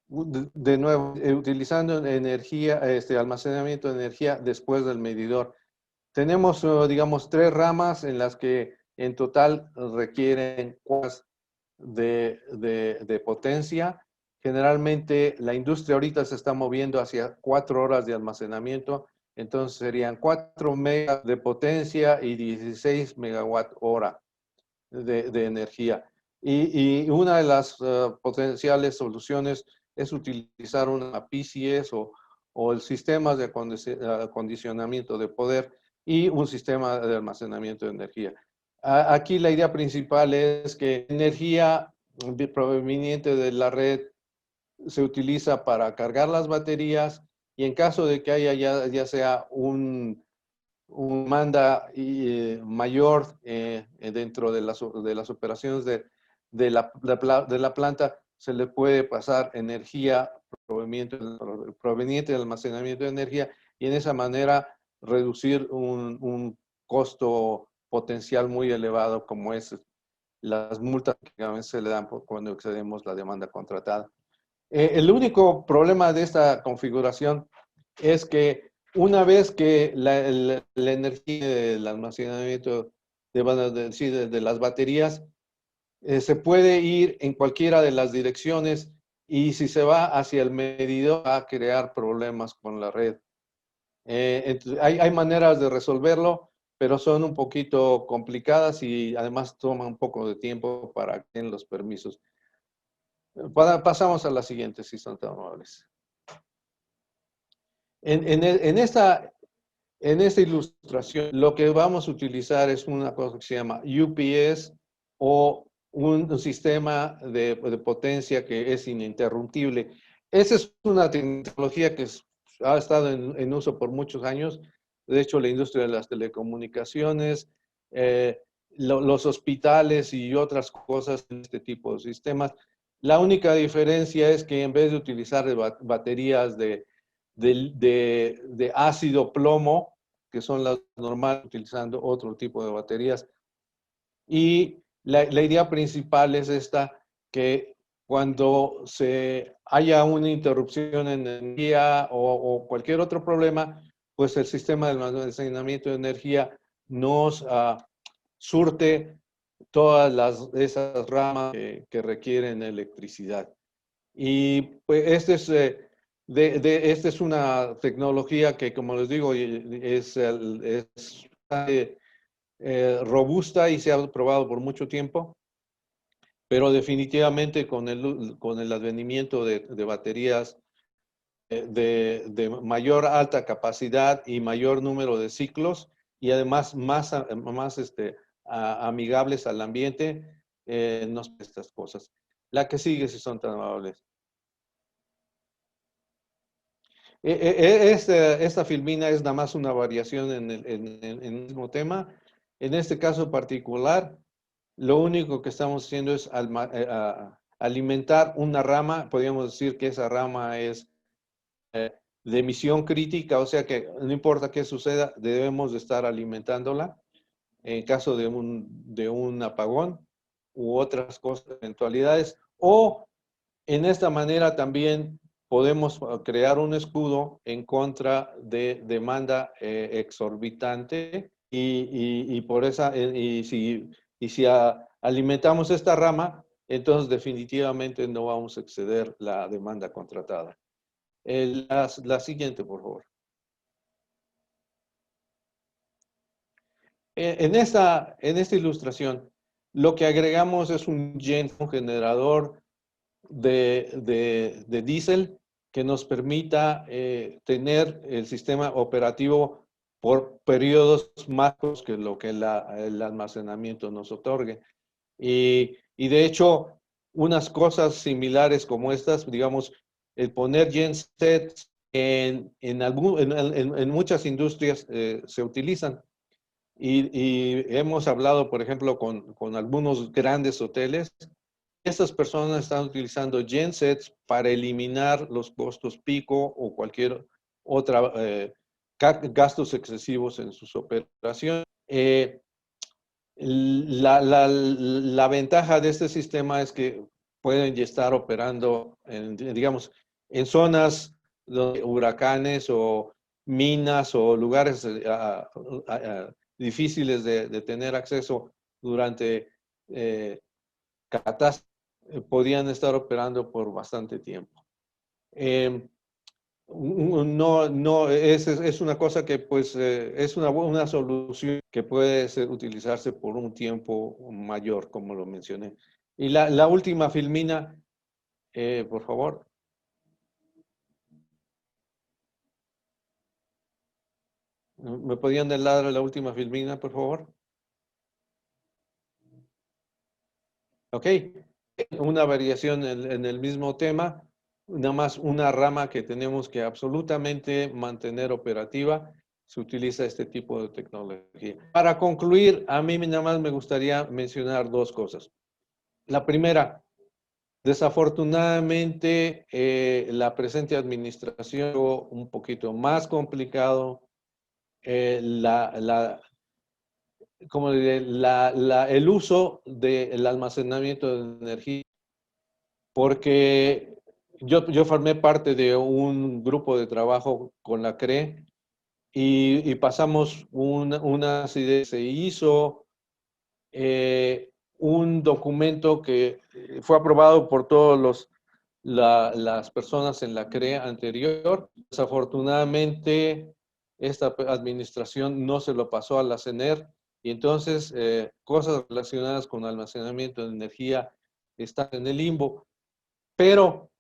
De nuevo, utilizando energía, almacenamiento de energía después del medidor. Tenemos, digamos, 3 ramas en las que en total requieren de potencia. Generalmente la industria ahorita se está moviendo hacia 4 horas de almacenamiento, entonces serían 4 megas de potencia y 16 megawatt hora de energía. Y una de las potenciales soluciones es utilizar una PCS o el sistema de acondicionamiento de poder y un sistema de almacenamiento de energía. Aquí la idea principal es que energía proveniente de la red se utiliza para cargar las baterías y en caso de que haya ya sea un demanda mayor dentro de las operaciones de la planta, se le puede pasar energía proveniente del almacenamiento de energía y en esa manera reducir un costo potencial muy elevado como es las multas que a veces se le dan cuando excedemos la demanda contratada. El único problema de esta configuración es que una vez que la energía del almacenamiento de las baterías se puede ir en cualquiera de las direcciones, y si se va hacia el medidor va a crear problemas con la red. Entonces, hay maneras de resolverlo, pero son un poquito complicadas y además toman un poco de tiempo para que den los permisos. Pasamos a la siguiente, si son tan amables. En esta ilustración, lo que vamos a utilizar es una cosa que se llama UPS, o un sistema de potencia que es ininterrumpible. Esa es una tecnología que ha estado en uso por muchos años. De hecho, la industria de las telecomunicaciones, los hospitales y otras cosas en este tipo de sistemas. La única diferencia es que en vez de utilizar baterías de ácido plomo, que son las normales, utilizando otro tipo de baterías. Y la idea principal es esta, que cuando haya una interrupción en energía o cualquier otro problema, pues el sistema de almacenamiento de energía nos surte todas esas ramas que requieren electricidad. Y pues esta es una tecnología que, como les digo, es robusta y se ha probado por mucho tiempo, pero definitivamente con el advenimiento de baterías de mayor alta capacidad y mayor número de ciclos, y además más amigables al ambiente, estas cosas. La que sigue, si son tan amables. Esta filmina es nada más una variación en el mismo tema. En este caso particular, lo único que estamos haciendo es alimentar una rama. Podríamos decir que esa rama es de emisión crítica, o sea que no importa qué suceda, debemos de estar alimentándola en caso de un apagón u otras cosas, eventualidades. O en esta manera también podemos crear un escudo en contra de demanda exorbitante, y por esa, y si alimentamos esta rama, entonces definitivamente no vamos a exceder la demanda contratada. La siguiente, por favor. En esta ilustración, lo que agregamos es un generador de diésel que nos permita tener el sistema operativo por periodos más cortos que lo que el almacenamiento nos otorgue. Y de hecho, unas cosas similares como estas, digamos, el poner gensets en muchas industrias se utilizan. Y hemos hablado, por ejemplo, con algunos grandes hoteles. Estas personas están utilizando gensets para eliminar los costos pico o cualquier otra gastos excesivos en sus operaciones. La ventaja de este sistema es que pueden estar operando digamos, en zonas de huracanes o minas o lugares difíciles de tener acceso durante catástrofes. Podían estar operando por bastante tiempo. Es una cosa que pues es una solución que puede utilizarse por un tiempo mayor, como lo mencioné. Y la última filmina, por favor. ¿Me podían dar la última filmina, por favor? Ok. Una variación en el mismo tema, nada más una rama que tenemos que absolutamente mantener operativa. Se utiliza este tipo de tecnología. Para concluir, a mí nada más me gustaría mencionar dos cosas. La primera, desafortunadamente, la presente administración un poquito más complicado, como diré, el uso del almacenamiento de energía, porque yo formé parte de un grupo de trabajo con la CRE y pasamos unas ideas. Se hizo un documento que fue aprobado por todos las personas en la CRE anterior. Desafortunadamente, esta administración no se lo pasó a la CENER y entonces cosas relacionadas con almacenamiento de energía están en el limbo. Pero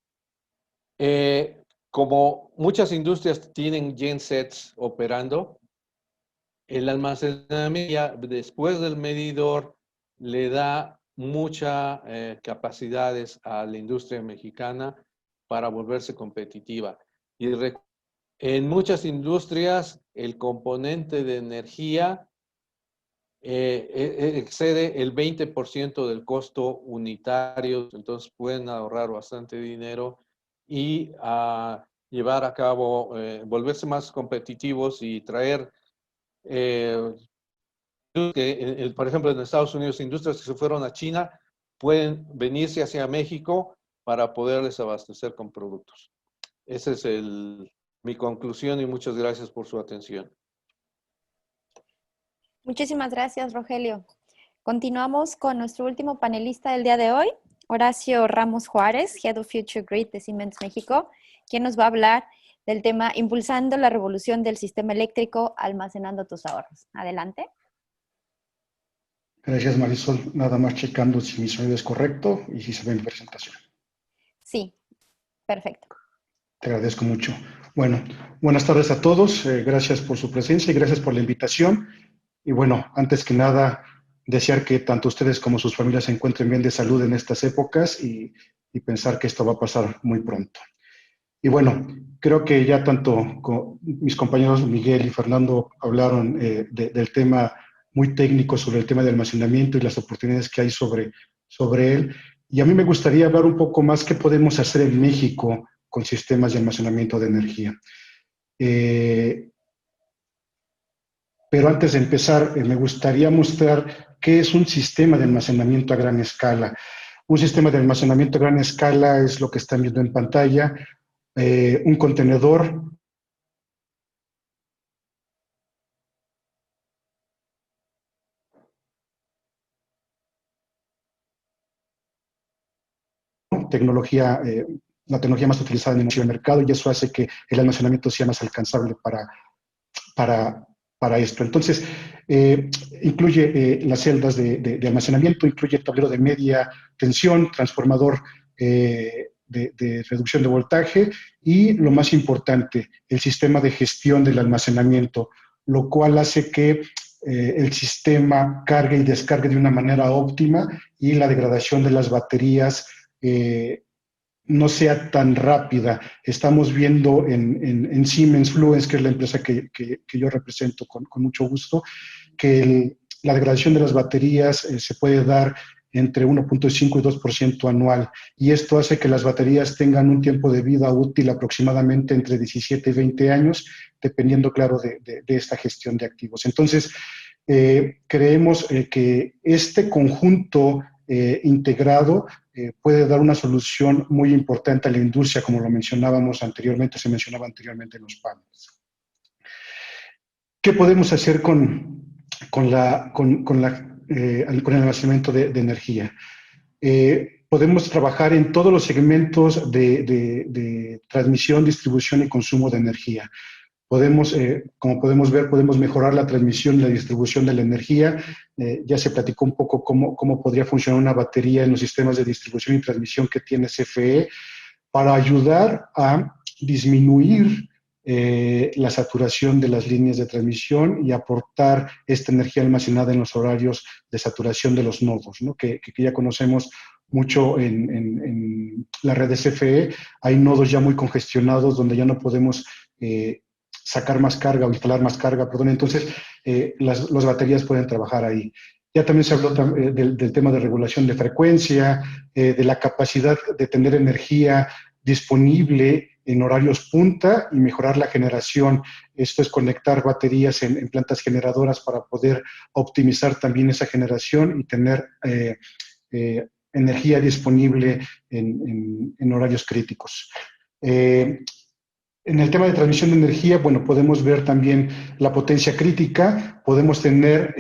como muchas industrias tienen gensets operando, el almacenamiento ya después del medidor le da muchas capacidades a la industria mexicana para volverse competitiva. Y en muchas industrias el componente de energía excede el 20% del costo unitario, entonces pueden ahorrar bastante dinero y llevar a cabo, volverse más competitivos y traer, por ejemplo, en Estados Unidos, industrias que se fueron a China pueden venirse hacia México para poderles abastecer con productos. Esa es mi conclusión y muchas gracias por su atención. Muchísimas gracias, Rogelio. Continuamos con nuestro último panelista del día de hoy, Horacio Ramos Juárez, Head of Future Grid de Siemens México, quien nos va a hablar del tema Impulsando la revolución del sistema eléctrico, almacenando tus ahorros. Adelante. Gracias, Marisol. Nada más checando si mi sonido es correcto y si se ve mi presentación. Sí, perfecto. Te agradezco mucho. Bueno, buenas tardes a todos. Gracias por su presencia y gracias por la invitación. Y bueno, antes que nada, desear que tanto ustedes como sus familias se encuentren bien de salud en estas épocas y pensar que esto va a pasar muy pronto. Y bueno, creo que ya tanto mis compañeros Miguel y Fernando hablaron del tema muy técnico sobre el tema de almacenamiento y las oportunidades que hay sobre él. Y a mí me gustaría hablar un poco más qué podemos hacer en México con sistemas de almacenamiento de energía. Pero antes de empezar, me gustaría mostrar qué es un sistema de almacenamiento a gran escala. Un sistema de almacenamiento a gran escala es lo que están viendo en pantalla, un contenedor tecnología, la tecnología más utilizada en el mercado, y eso hace que el almacenamiento sea más alcanzable para esto. Entonces, incluye las celdas de almacenamiento, incluye tablero de media tensión, transformador de reducción de voltaje y, lo más importante, el sistema de gestión del almacenamiento, lo cual hace que el sistema cargue y descargue de una manera óptima y la degradación de las baterías no sea tan rápida. Estamos viendo en Siemens Fluence, que es la empresa que yo represento con mucho gusto, que la degradación de las baterías se puede dar entre 1.5 y 2% anual, y esto hace que las baterías tengan un tiempo de vida útil aproximadamente entre 17 y 20 años, dependiendo, claro, de esta gestión de activos. Entonces, creemos que este conjunto integrado puede dar una solución muy importante a la industria, como lo mencionábamos anteriormente, se mencionaba anteriormente en los paneles. ¿Qué podemos hacer con el almacenamiento de energía? Podemos trabajar en todos los segmentos de transmisión, distribución y consumo de energía. Como podemos ver, podemos mejorar la transmisión y la distribución de la energía. Ya se platicó un poco cómo podría funcionar una batería en los sistemas de distribución y transmisión que tiene CFE para ayudar a disminuir la saturación de las líneas de transmisión y aportar esta energía almacenada en los horarios de saturación de los nodos, ¿no? que ya conocemos mucho en la red de CFE. Hay nodos ya muy congestionados donde ya no podemos sacar más carga o instalar más carga, perdón. Entonces, las baterías pueden trabajar ahí. Ya también se habló del tema de regulación de frecuencia, de la capacidad de tener energía disponible en horarios punta y mejorar la generación. Esto es conectar baterías en plantas generadoras para poder optimizar también esa generación y tener energía disponible en horarios críticos. En el tema de transmisión de energía, bueno, podemos ver también la potencia crítica, podemos tener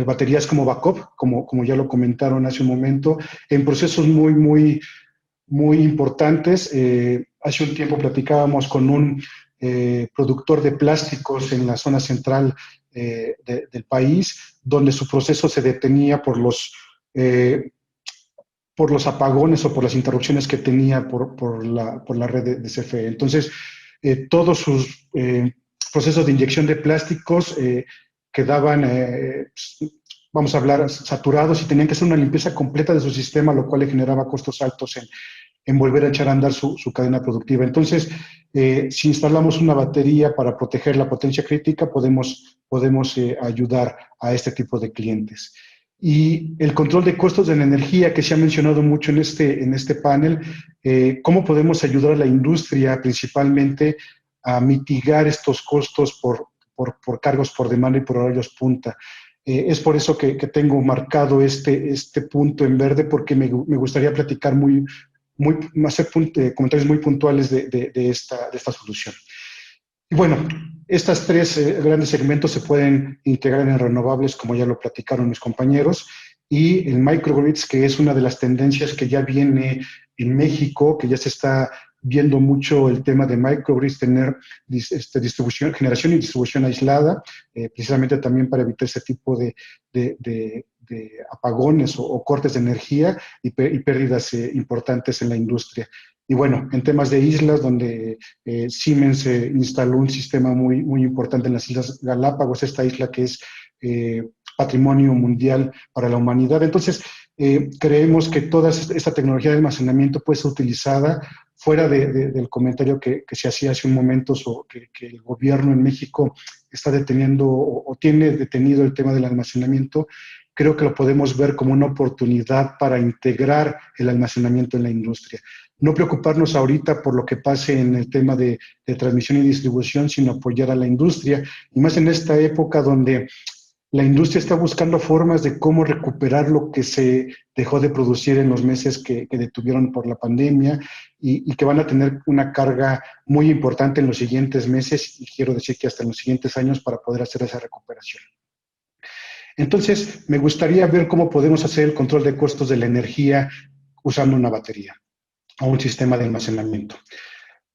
baterías como backup, como ya lo comentaron hace un momento, en procesos muy importantes. Hace un tiempo platicábamos con un productor de plásticos en la zona central del país, donde su proceso se detenía por los apagones o por las interrupciones que tenía por la red de CFE. Entonces, todos sus procesos de inyección de plásticos quedaban, vamos a hablar, saturados, y tenían que hacer una limpieza completa de su sistema, lo cual le generaba costos altos en volver a echar a andar su cadena productiva. Entonces, si instalamos una batería para proteger la potencia crítica, podemos ayudar a este tipo de clientes. Y el control de costos de la energía, que se ha mencionado mucho en este panel, cómo podemos ayudar a la industria principalmente a mitigar estos costos por cargos por demanda y por horarios punta. Es por eso que tengo marcado este punto en verde, porque me gustaría platicar hacer comentarios muy puntuales de esta solución. Y bueno, estos tres grandes segmentos se pueden integrar en renovables, como ya lo platicaron mis compañeros, y el microgrids, que es una de las tendencias que ya viene en México, que ya se está viendo mucho el tema de microgrids, tener generación y distribución aislada, precisamente también para evitar ese tipo de apagones o cortes de energía y pérdidas importantes en la industria. Y bueno, en temas de islas, donde Siemens instaló un sistema muy importante en las Islas Galápagos, esta isla que es patrimonio mundial para la humanidad. Entonces, creemos que toda esta tecnología de almacenamiento puede ser utilizada fuera del comentario que se hacía hace un momento, que el gobierno en México está deteniendo o tiene detenido el tema del almacenamiento. Creo que lo podemos ver como una oportunidad para integrar el almacenamiento en la industria. No preocuparnos ahorita por lo que pase en el tema de transmisión y distribución, sino apoyar a la industria, y más en esta época donde la industria está buscando formas de cómo recuperar lo que se dejó de producir en los meses que detuvieron por la pandemia, y que van a tener una carga muy importante en los siguientes meses, y quiero decir que hasta en los siguientes años, para poder hacer esa recuperación. Entonces, me gustaría ver cómo podemos hacer el control de costos de la energía usando una batería o un sistema de almacenamiento.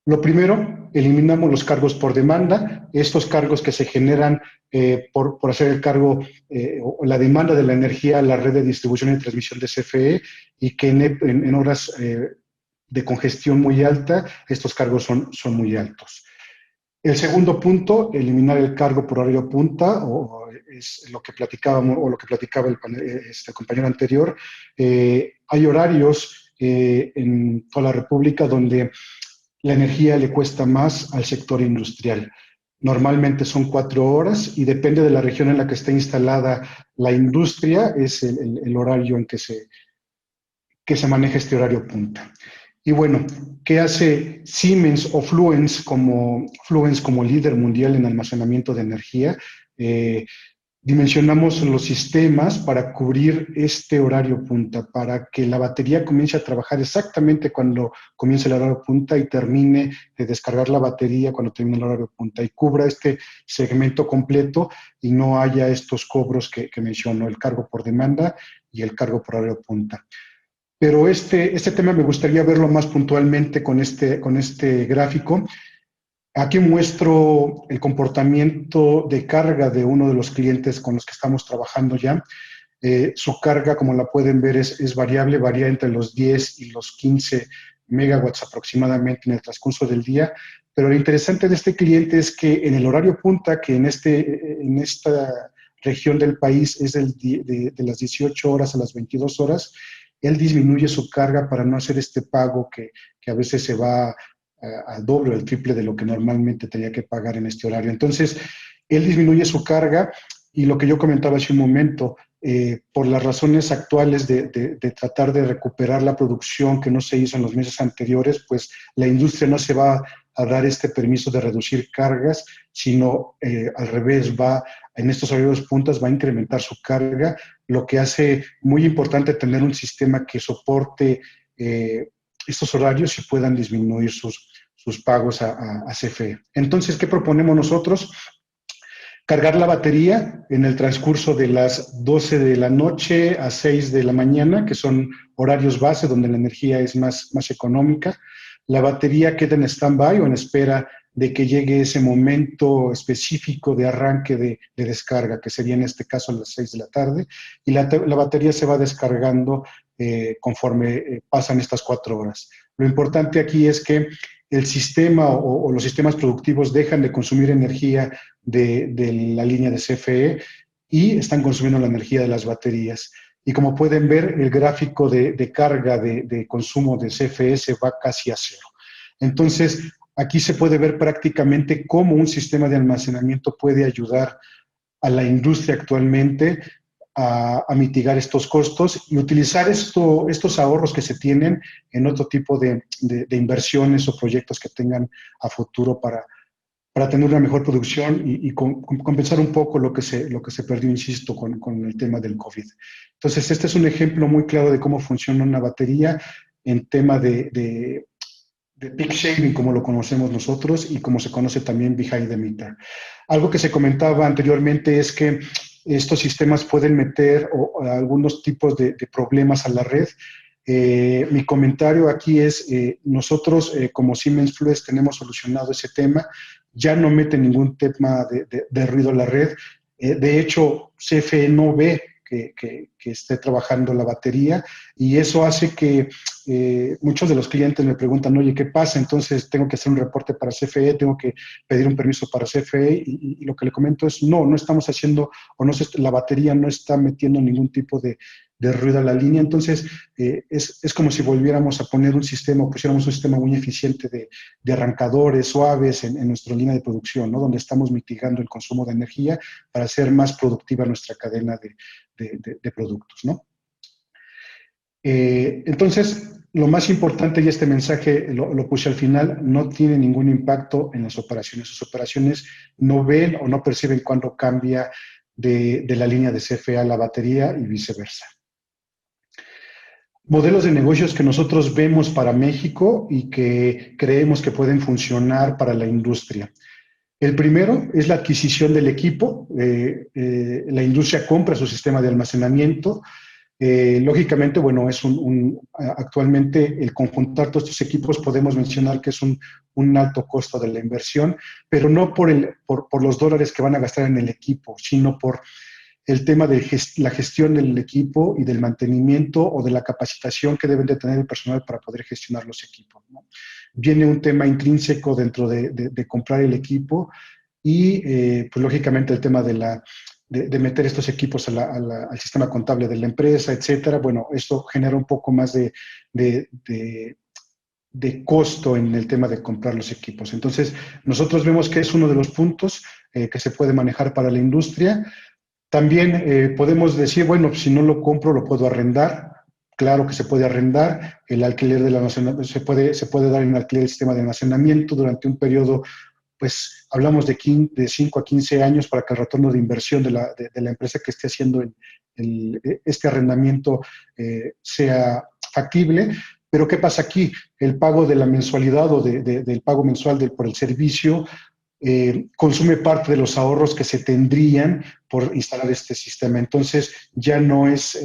Lo primero, eliminamos los cargos por demanda, estos cargos que se generan por hacer el cargo o la demanda de la energía a la red de distribución y transmisión de CFE, y que en horas de congestión muy alta, estos cargos son muy altos. El segundo punto, eliminar el cargo por horario punta, o es lo que platicábamos, o lo que platicaba el compañero anterior. Hay horarios en toda la República donde la energía le cuesta más al sector industrial. Normalmente son 4 horas, y depende de la región en la que esté instalada la industria, es el horario en que se maneja este horario punta. Y bueno, ¿qué hace Siemens o Fluence como líder mundial en almacenamiento de energía? Dimensionamos los sistemas para cubrir este horario punta, para que la batería comience a trabajar exactamente cuando comience el horario punta y termine de descargar la batería cuando termine el horario punta, y cubra este segmento completo y no haya estos cobros que menciono, el cargo por demanda y el cargo por horario punta. Pero este tema me gustaría verlo más puntualmente con este gráfico. Aquí muestro el comportamiento de carga de uno de los clientes con los que estamos trabajando ya. Su carga, como la pueden ver, es variable, varía entre los 10 y los 15 megawatts aproximadamente en el transcurso del día. Pero lo interesante de este cliente es que en el horario punta, que en esta región del país es de las 18 horas a las 22 horas, él disminuye su carga para no hacer este pago que a veces se va al doble o al triple de lo que normalmente tenía que pagar en este horario. Entonces, él disminuye su carga Y lo que yo comentaba hace un momento, por las razones actuales de tratar de recuperar la producción que no se hizo en los meses anteriores, pues la industria no se va a dar este permiso de reducir cargas, sino al revés, en estos horarios puntas va a incrementar su carga, lo que hace muy importante tener un sistema que soporte estos horarios y puedan disminuir sus pagos a CFE. Entonces, ¿qué proponemos nosotros? Cargar la batería en el transcurso de las 12 de la noche a 6 de la mañana, que son horarios base donde la energía es más económica. La batería queda en stand-by o en espera de que llegue ese momento específico de arranque de descarga, que sería en este caso a las 6 de la tarde, y la batería se va descargando conforme pasan estas 4 horas. Lo importante aquí es que el sistema o los sistemas productivos dejan de consumir energía de la línea de CFE y están consumiendo la energía de las baterías. Y como pueden ver, el gráfico de carga de consumo de CFE se va casi a cero. Entonces, aquí se puede ver prácticamente cómo un sistema de almacenamiento puede ayudar a la industria actualmente a mitigar estos costos y utilizar estos ahorros que se tienen en otro tipo de inversiones o proyectos que tengan a futuro para tener una mejor producción y compensar un poco lo que se perdió, insisto, con el tema del COVID. Entonces, este es un ejemplo muy claro de cómo funciona una batería en tema de peak shaving, como lo conocemos nosotros, y como se conoce también behind the meter. Algo que se comentaba anteriormente es que estos sistemas pueden meter algunos tipos de problemas a la red. Mi comentario aquí es, nosotros como Siemens Fluence tenemos solucionado ese tema, ya no mete ningún tema de ruido a la red. De hecho, CFE no ve que esté trabajando la batería y eso hace que muchos de los clientes me preguntan, oye, ¿qué pasa? Entonces tengo que hacer un reporte para CFE, tengo que pedir un permiso para CFE y lo que le comento es, no estamos haciendo, la batería no está metiendo ningún tipo de ruido a la línea, entonces es como si volviéramos a poner un sistema, o pusiéramos un sistema muy eficiente de arrancadores suaves en nuestra línea de producción, ¿no? Donde estamos mitigando el consumo de energía para hacer más productiva nuestra cadena de productos, ¿no? Entonces, lo más importante, y este mensaje lo puse al final, no tiene ningún impacto en las operaciones. Sus operaciones no ven o no perciben cuando cambia de la línea de CFE a la batería y viceversa. Modelos de negocios que nosotros vemos para México y que creemos que pueden funcionar para la industria. El primero es la adquisición del equipo. La industria compra su sistema de almacenamiento. Lógicamente, bueno, actualmente el conjuntar todos estos equipos podemos mencionar que es un alto costo de la inversión, pero no por los dólares que van a gastar en el equipo, sino por el tema de la gestión del equipo y del mantenimiento o de la capacitación que deben de tener el personal para poder gestionar los equipos, ¿no? Viene un tema intrínseco dentro de comprar el equipo y, pues, lógicamente, el tema de meter estos equipos al sistema contable de la empresa, etcétera. Bueno, esto genera un poco más de costo en el tema de comprar los equipos. Entonces, nosotros vemos que es uno de los puntos que se puede manejar para la industria. También podemos decir, bueno, si no lo compro, lo puedo arrendar. Claro que se puede arrendar. El alquiler del almacenamiento se puede dar en alquiler del sistema de almacenamiento durante un periodo, pues hablamos de 5 a 15 años para que el retorno de inversión de la empresa que esté haciendo este arrendamiento sea factible. Pero ¿qué pasa aquí? El pago de la mensualidad o del pago mensual por el servicio consume parte de los ahorros que se tendrían por instalar este sistema. Entonces, ya no es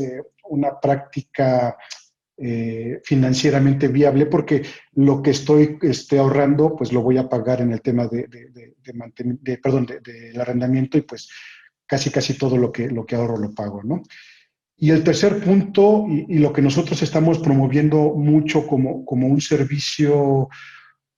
una práctica financieramente viable porque lo que estoy ahorrando, pues lo voy a pagar en el tema del arrendamiento y pues casi todo lo que ahorro lo pago, ¿no? Y el tercer punto, y lo que nosotros estamos promoviendo mucho como un servicio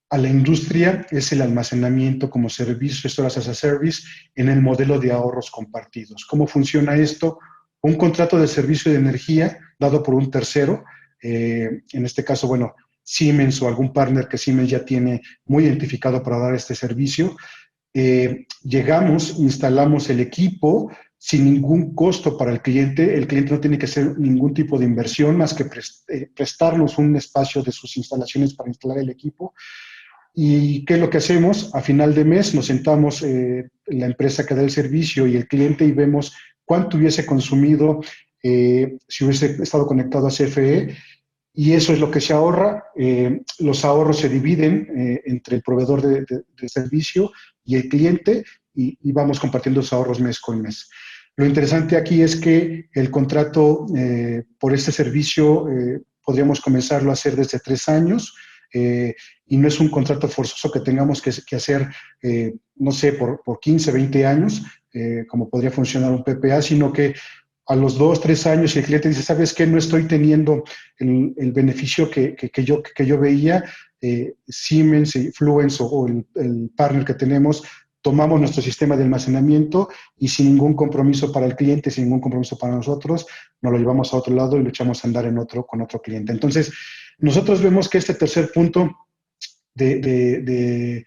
a la industria, es el almacenamiento como servicio, Storage as a Service, en el modelo de ahorros compartidos. ¿Cómo funciona esto? Un contrato de servicio de energía dado por un tercero, en este caso, bueno, Siemens o algún partner que Siemens ya tiene muy identificado para dar este servicio. Llegamos, instalamos el equipo, sin ningún costo para el cliente no tiene que hacer ningún tipo de inversión más que prestarnos un espacio de sus instalaciones para instalar el equipo. ¿Y qué es lo que hacemos? A final de mes nos sentamos la empresa que da el servicio y el cliente y vemos cuánto hubiese consumido si hubiese estado conectado a CFE, y eso es lo que se ahorra. Los ahorros se dividen entre el proveedor de servicio y el cliente, y vamos compartiendo los ahorros mes con mes. Lo interesante aquí es que el contrato por este servicio podríamos comenzarlo a hacer desde 3 años, y no es un contrato forzoso que tengamos que hacer, no sé, por 15, 20 años, como podría funcionar un PPA, sino que a los 2, 3 años el cliente dice, ¿sabes qué? No estoy teniendo el beneficio que yo veía. Siemens, Fluence o el partner que tenemos, tomamos nuestro sistema de almacenamiento y sin ningún compromiso para el cliente, sin ningún compromiso para nosotros, nos lo llevamos a otro lado y lo echamos a andar con otro cliente. Entonces, nosotros vemos que este tercer punto de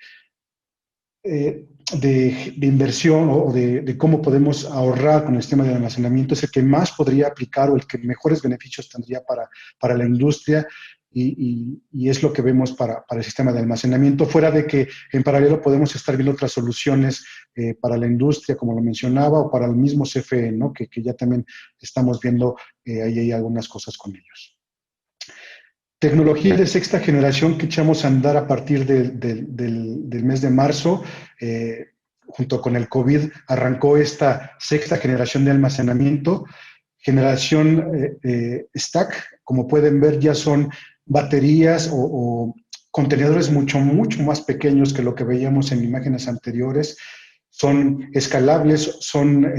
inversión o de cómo podemos ahorrar con el sistema de almacenamiento es el que más podría aplicar o el que mejores beneficios tendría para la industria, y es lo que vemos para el sistema de almacenamiento, fuera de que en paralelo podemos estar viendo otras soluciones para la industria, como lo mencionaba, o para el mismo CFE, ¿no? que ya también estamos viendo ahí hay algunas cosas con ellos. Tecnología de sexta generación que echamos a andar a partir del mes de marzo. Junto con el COVID arrancó esta sexta generación de almacenamiento. Generación stack, como pueden ver, ya son baterías o contenedores mucho más pequeños que lo que veíamos en imágenes anteriores. Son escalables, son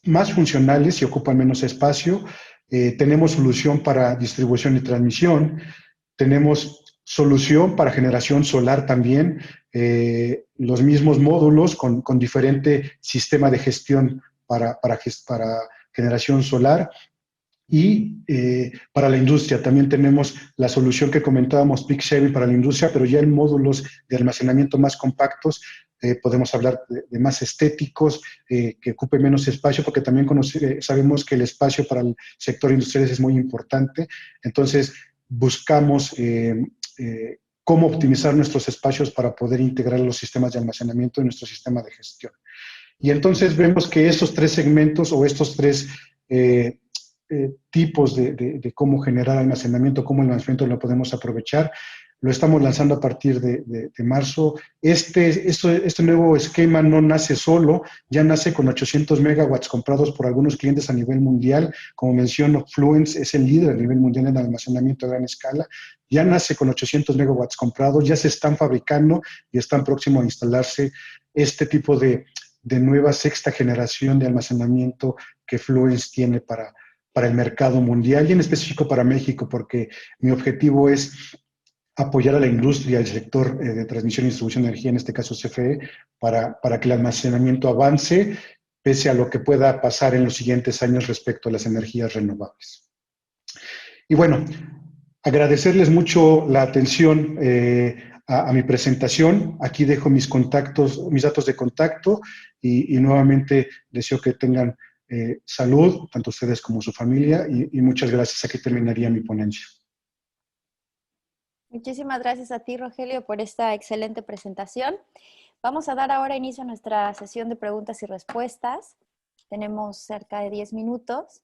más funcionales y ocupan menos espacio. Tenemos solución para distribución y transmisión. Tenemos solución para generación solar también. Los mismos módulos con diferente sistema de gestión para generación solar. Y para la industria también tenemos la solución que comentábamos, Peak Shaving para la industria, pero ya en módulos de almacenamiento más compactos. Podemos hablar de más estéticos, que ocupe menos espacio, porque también sabemos que el espacio para el sector industrial es muy importante. Entonces, buscamos cómo optimizar nuestros espacios para poder integrar los sistemas de almacenamiento en nuestro sistema de gestión. Y entonces vemos que estos 3 segmentos o estos 3 tipos de cómo generar almacenamiento, cómo el almacenamiento lo podemos aprovechar, lo estamos lanzando a partir de marzo. Este nuevo esquema no nace solo, ya nace con 800 megawatts comprados por algunos clientes a nivel mundial. Como menciono, Fluence es el líder a nivel mundial en almacenamiento a gran escala. Ya nace con 800 megawatts comprados, ya se están fabricando y están próximos a instalarse este tipo de nueva sexta generación de almacenamiento que Fluence tiene para el mercado mundial y en específico para México, porque mi objetivo es apoyar a la industria, al sector de transmisión y distribución de energía, en este caso CFE, para que el almacenamiento avance, pese a lo que pueda pasar en los siguientes años respecto a las energías renovables. Y bueno, agradecerles mucho la atención a mi presentación. Aquí dejo mis datos de contacto y nuevamente deseo que tengan salud, tanto ustedes como su familia, y muchas gracias. Aquí terminaría mi ponencia. Muchísimas gracias a ti, Rogelio, por esta excelente presentación. Vamos a dar ahora inicio a nuestra sesión de preguntas y respuestas. Tenemos cerca de 10 minutos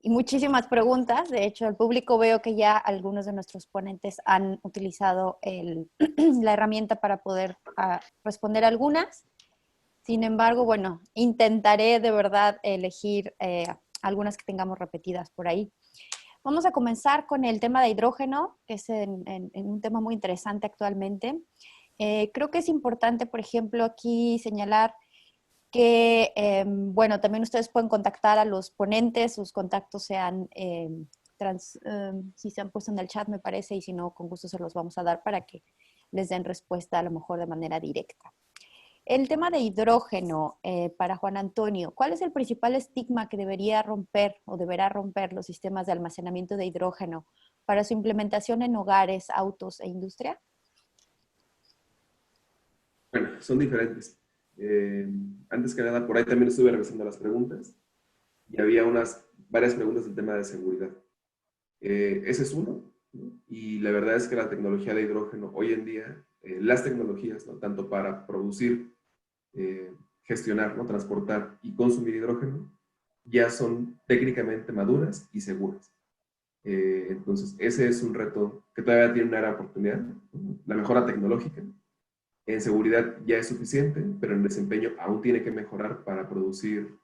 y muchísimas preguntas. De hecho, el público veo que ya algunos de nuestros ponentes han utilizado la herramienta para poder responder algunas. Sin embargo, bueno, intentaré de verdad elegir algunas que tengamos repetidas por ahí. Vamos a comenzar con el tema de hidrógeno, que es un tema muy interesante actualmente. Creo que es importante, por ejemplo, aquí señalar que, bueno, también ustedes pueden contactar a los ponentes, sus contactos si se han puesto en el chat, me parece, y si no, con gusto se los vamos a dar para que les den respuesta a lo mejor de manera directa. El tema de hidrógeno, para Juan Antonio, ¿cuál es el principal estigma que debería romper o deberá romper los sistemas de almacenamiento de hidrógeno para su implementación en hogares, autos e industria? Bueno, son diferentes. Antes que nada, por ahí también estuve revisando las preguntas y había varias preguntas del tema de seguridad. Ese es uno, ¿no? Y la verdad es que la tecnología de hidrógeno hoy en día, las tecnologías, ¿no?, tanto para producir, gestionar, ¿no?, transportar y consumir hidrógeno, ya son técnicamente maduras y seguras. Entonces, ese es un reto que todavía tiene una gran oportunidad, ¿no? La mejora tecnológica. En seguridad ya es suficiente, pero en desempeño aún tiene que mejorar para producir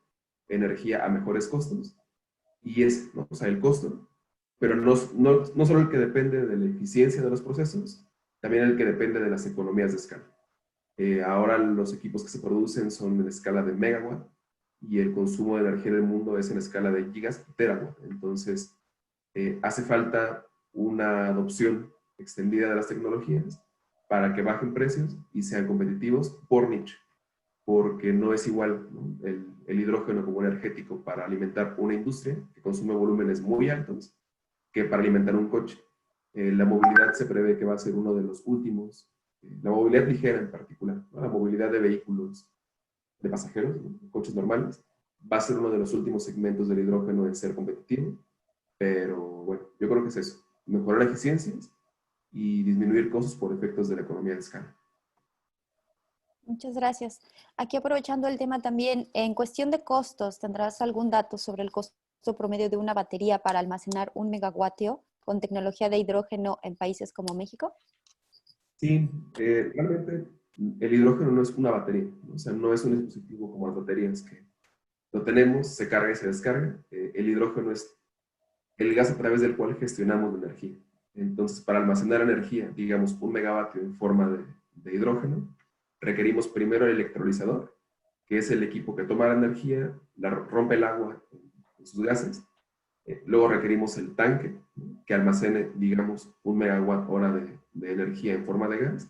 energía a mejores costos. Y es, ¿no?, o sea, el costo, pero no solo el que depende de la eficiencia de los procesos, también el que depende de las economías de escala. Ahora los equipos que se producen son en escala de megawatt y el consumo de energía del mundo es en escala de gigas y terawatt. Entonces, hace falta una adopción extendida de las tecnologías para que bajen precios y sean competitivos por nicho, porque no es igual, ¿no?, el hidrógeno como energético para alimentar una industria que consume volúmenes muy altos que para alimentar un coche. La movilidad se prevé que va a ser uno de los últimos, la movilidad ligera en particular, ¿no?, la movilidad de vehículos de pasajeros, ¿no?, coches normales, va a ser uno de los últimos segmentos del hidrógeno en ser competitivo, pero bueno, yo creo que es eso, mejorar eficiencias y disminuir costos por efectos de la economía de escala. Muchas gracias. Aquí aprovechando el tema también, en cuestión de costos, ¿tendrás algún dato sobre el costo promedio de una batería para almacenar 1 megavatio con tecnología de hidrógeno en países como México? Sí, realmente el hidrógeno no es una batería, ¿no? O sea, no es un dispositivo como las baterías que lo tenemos, se carga y se descarga. El hidrógeno es el gas a través del cual gestionamos la energía. Entonces, para almacenar energía, digamos 1 megavatio en forma de hidrógeno, requerimos primero el electrolizador, que es el equipo que toma la energía, rompe el agua en sus gases. Luego requerimos el tanque, ¿no?, que almacene, digamos, 1 megawatt hora de energía en forma de gas.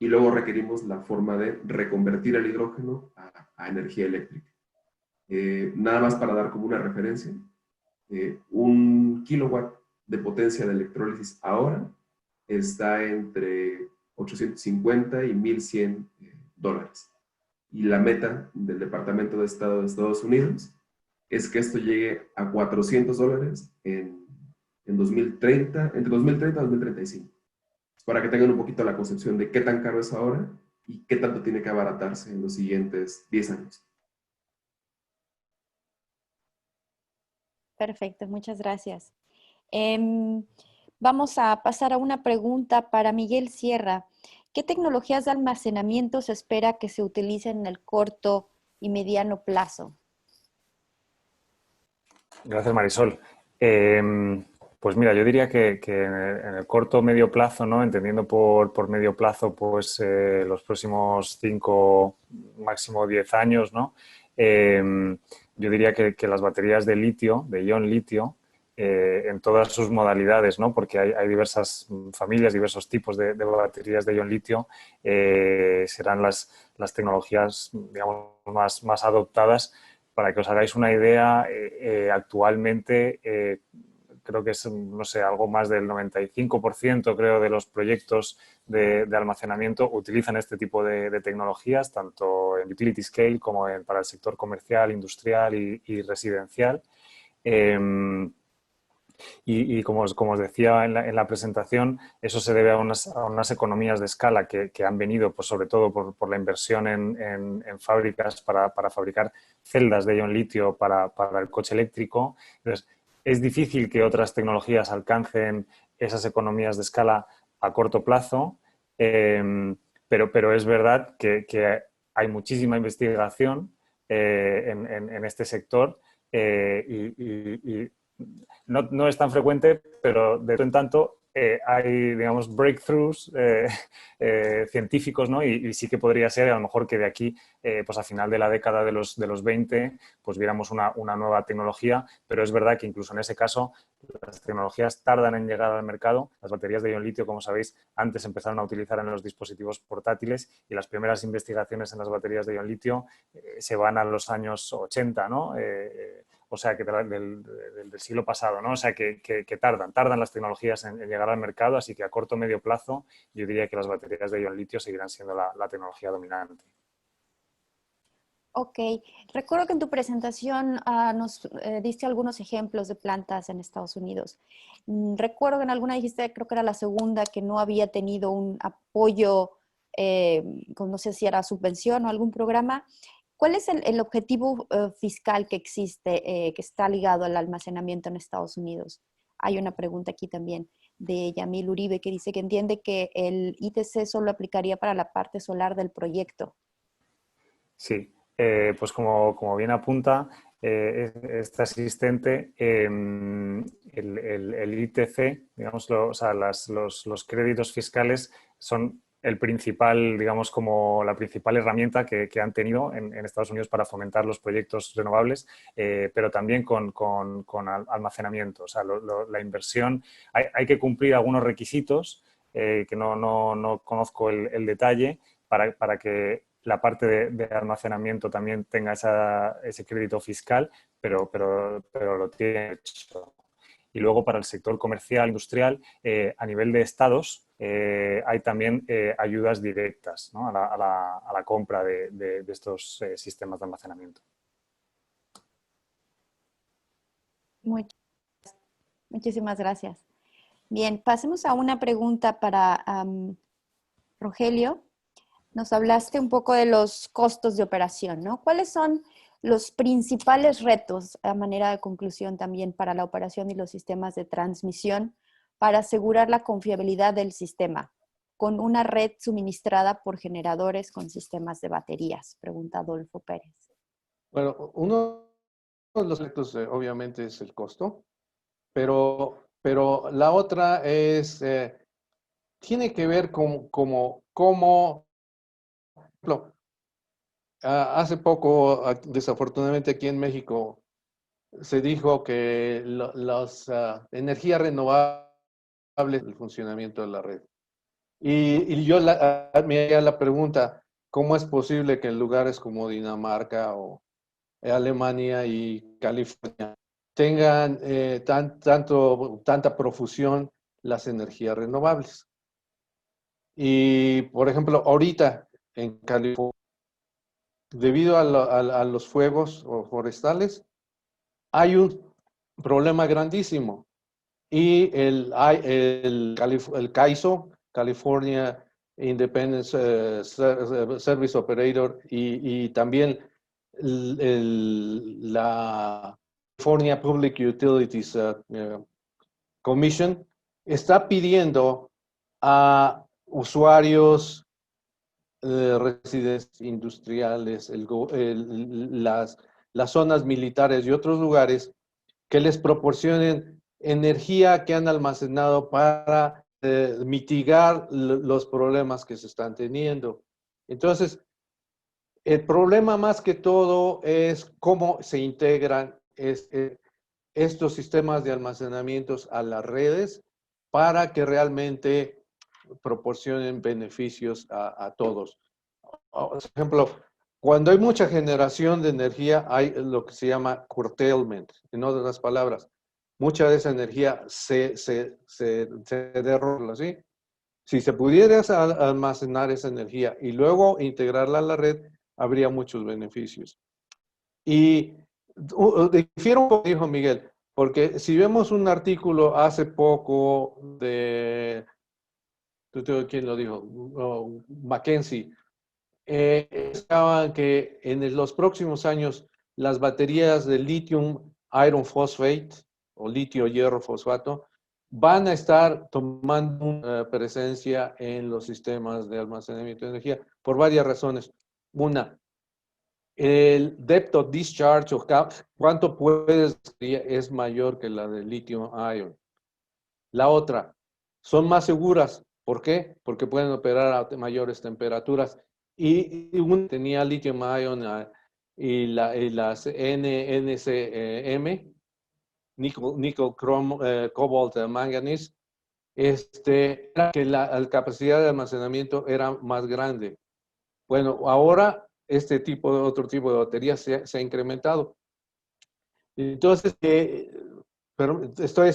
Y luego requerimos la forma de reconvertir el hidrógeno a energía eléctrica. Nada más para dar como una referencia, 1 kilowatt de potencia de electrólisis ahora está entre 850 y 1,100 dólares. Y la meta del Departamento de Estado de Estados Unidos es que esto llegue a 400 dólares en 2030, entre 2030 y 2035. Para que tengan un poquito la concepción de qué tan caro es ahora y qué tanto tiene que abaratarse en los siguientes 10 años. Perfecto, muchas gracias. Vamos a pasar a una pregunta para Miguel Sierra. ¿Qué tecnologías de almacenamiento se espera que se utilicen en el corto y mediano plazo? Gracias, Marisol. Pues mira, yo diría que en el corto o medio plazo, ¿no?, entendiendo por medio plazo, pues los próximos 5, máximo 10 años, ¿no?, yo diría que las baterías de litio, de ion litio, en todas sus modalidades, ¿no?, porque hay diversas familias, diversos tipos de baterías de ion litio, serán las tecnologías, digamos, más adoptadas. Para que os hagáis una idea, actualmente creo que es, no sé, algo más del 95%, creo, de los proyectos de almacenamiento utilizan este tipo de tecnologías, tanto en utility scale como para el sector comercial, industrial y residencial. Y como os decía en la presentación, eso se debe a unas economías de escala que han venido, pues, sobre todo por la inversión en fábricas para fabricar celdas de ion litio para el coche eléctrico. Entonces, es difícil que otras tecnologías alcancen esas economías de escala a corto plazo, pero es verdad que hay muchísima investigación en este sector y no es tan frecuente, pero de tanto en tanto hay, digamos, breakthroughs científicos, ¿no? Y sí que podría ser, a lo mejor, que de aquí, pues a final de la década de los 20, pues viéramos una nueva tecnología, pero es verdad que incluso en ese caso las tecnologías tardan en llegar al mercado. Las baterías de ion litio, como sabéis, antes empezaron a utilizar en los dispositivos portátiles y las primeras investigaciones en las baterías de ion litio se van a los años 80, ¿no? O sea, que del siglo pasado, ¿no? O sea, que tardan las tecnologías en llegar al mercado, así que a corto o medio plazo yo diría que las baterías de ion litio seguirán siendo la tecnología dominante. Ok, recuerdo que en tu presentación nos diste algunos ejemplos de plantas en Estados Unidos. Recuerdo que en alguna dijiste, creo que era la segunda, que no había tenido un apoyo, no sé si era subvención o algún programa. ¿Cuál es el objetivo fiscal que existe, que está ligado al almacenamiento en Estados Unidos? Hay una pregunta aquí también de Yamil Uribe que dice que entiende que el ITC solo aplicaría para la parte solar del proyecto. Sí, pues como bien apunta este asistente, el ITC, digamos, o sea, los créditos fiscales son el principal, digamos, como la principal herramienta que han tenido en Estados Unidos para fomentar los proyectos renovables, pero también con almacenamiento. O sea, la inversión, hay que cumplir algunos requisitos que no conozco el detalle para que la parte de almacenamiento también tenga ese crédito fiscal, pero lo tiene hecho. Y luego para el sector comercial, industrial, a nivel de estados, hay también ayudas directas, ¿no? a la compra de estos sistemas de almacenamiento. Muchísimas gracias. Bien, pasemos a una pregunta para Rogelio. Nos hablaste un poco de los costos de operación, ¿no? ¿Cuáles son los principales retos, a manera de conclusión también, para la operación y los sistemas de transmisión para asegurar la confiabilidad del sistema con una red suministrada por generadores con sistemas de baterías? Pregunta Adolfo Pérez. Bueno, uno de los retos obviamente es el costo, pero la otra es, tiene que ver con cómo, hace poco, desafortunadamente aquí en México, se dijo que las energías renovables, el funcionamiento de la red. Y yo me haría la pregunta, ¿cómo es posible que en lugares como Dinamarca o Alemania y California tengan tanta profusión las energías renovables? Y, por ejemplo, ahorita en California, debido a los fuegos forestales, hay un problema grandísimo. Y el CAISO, California Independent Service Operator, y también la California Public Utilities Commission está pidiendo a usuarios residenciales industriales, las zonas militares y otros lugares que les proporcionen energía que han almacenado para mitigar los problemas que se están teniendo. Entonces, el problema más que todo es cómo se integran estos sistemas de almacenamientos a las redes para que realmente proporcionen beneficios a todos. Por ejemplo, cuando hay mucha generación de energía, hay lo que se llama curtailment. En otras palabras, mucha de esa energía se derrola, ¿sí? Si se pudiera almacenar esa energía y luego integrarla a la red, habría muchos beneficios. Y difiero un poco, dijo Miguel, porque si vemos un artículo hace poco de, ¿quién lo dijo? McKinsey, estaban que en los próximos años las baterías de lithium iron phosphate o litio hierro fosfato van a estar tomando una presencia en los sistemas de almacenamiento de energía por varias razones. Una, el depth of discharge o cuánto puedes es mayor que la de litio ion. La otra, son más seguras. ¿Por qué? Porque pueden operar a mayores temperaturas. Y uno tenía lithium ion y las NCM, nickel, chrome, cobalt, manganese, que la capacidad de almacenamiento era más grande. Bueno, ahora otro tipo de baterías se ha incrementado. Entonces, pero estoy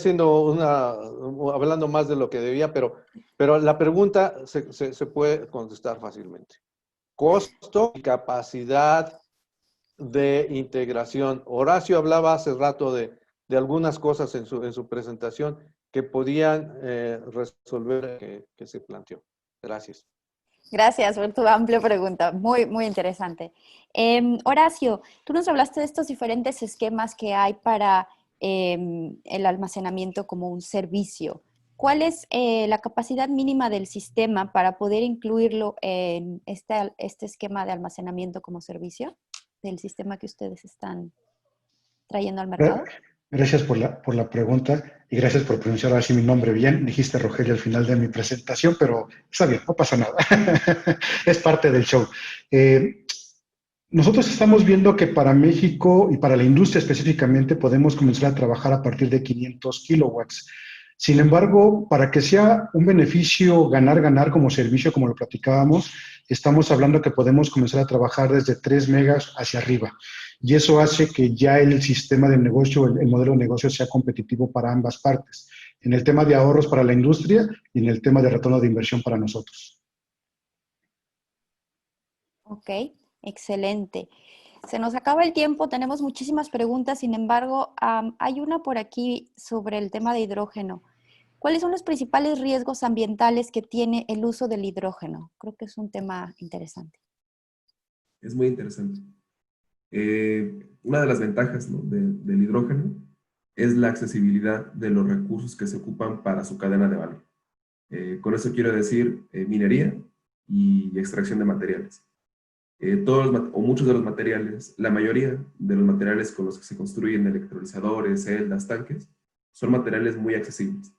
hablando más de lo que debía, pero la pregunta se puede contestar fácilmente. Costo y capacidad de integración. Horacio hablaba hace rato de algunas cosas en su presentación que podían resolver que se planteó. Gracias. Gracias por tu amplia pregunta, muy, muy interesante. Horacio, tú nos hablaste de estos diferentes esquemas que hay para el almacenamiento como un servicio. ¿Cuál es la capacidad mínima del sistema para poder incluirlo en este esquema de almacenamiento como servicio del sistema que ustedes están trayendo al mercado? Gracias por la pregunta y gracias por pronunciar así mi nombre bien. Dijiste Rogelio al final de mi presentación, pero está bien, no pasa nada. Es parte del show. Nosotros estamos viendo que para México y para la industria específicamente podemos comenzar a trabajar a partir de 500 kilowatts. Sin embargo, para que sea un beneficio ganar-ganar como servicio, como lo platicábamos, estamos hablando que podemos comenzar a trabajar desde 3 megas hacia arriba. Y eso hace que ya el sistema de negocio, el modelo de negocio sea competitivo para ambas partes, en el tema de ahorros para la industria y en el tema de retorno de inversión para nosotros. Ok, excelente. Se nos acaba el tiempo, tenemos muchísimas preguntas, sin embargo, hay una por aquí sobre el tema de hidrógeno. ¿Cuáles son los principales riesgos ambientales que tiene el uso del hidrógeno? Creo que es un tema interesante. Es muy interesante. Una de las ventajas, ¿no?, del hidrógeno es la accesibilidad de los recursos que se ocupan para su cadena de valor. Con eso quiero decir minería y extracción de materiales. Muchos de los materiales, la mayoría de los materiales con los que se construyen electrolizadores, celdas, tanques, son materiales muy accesibles.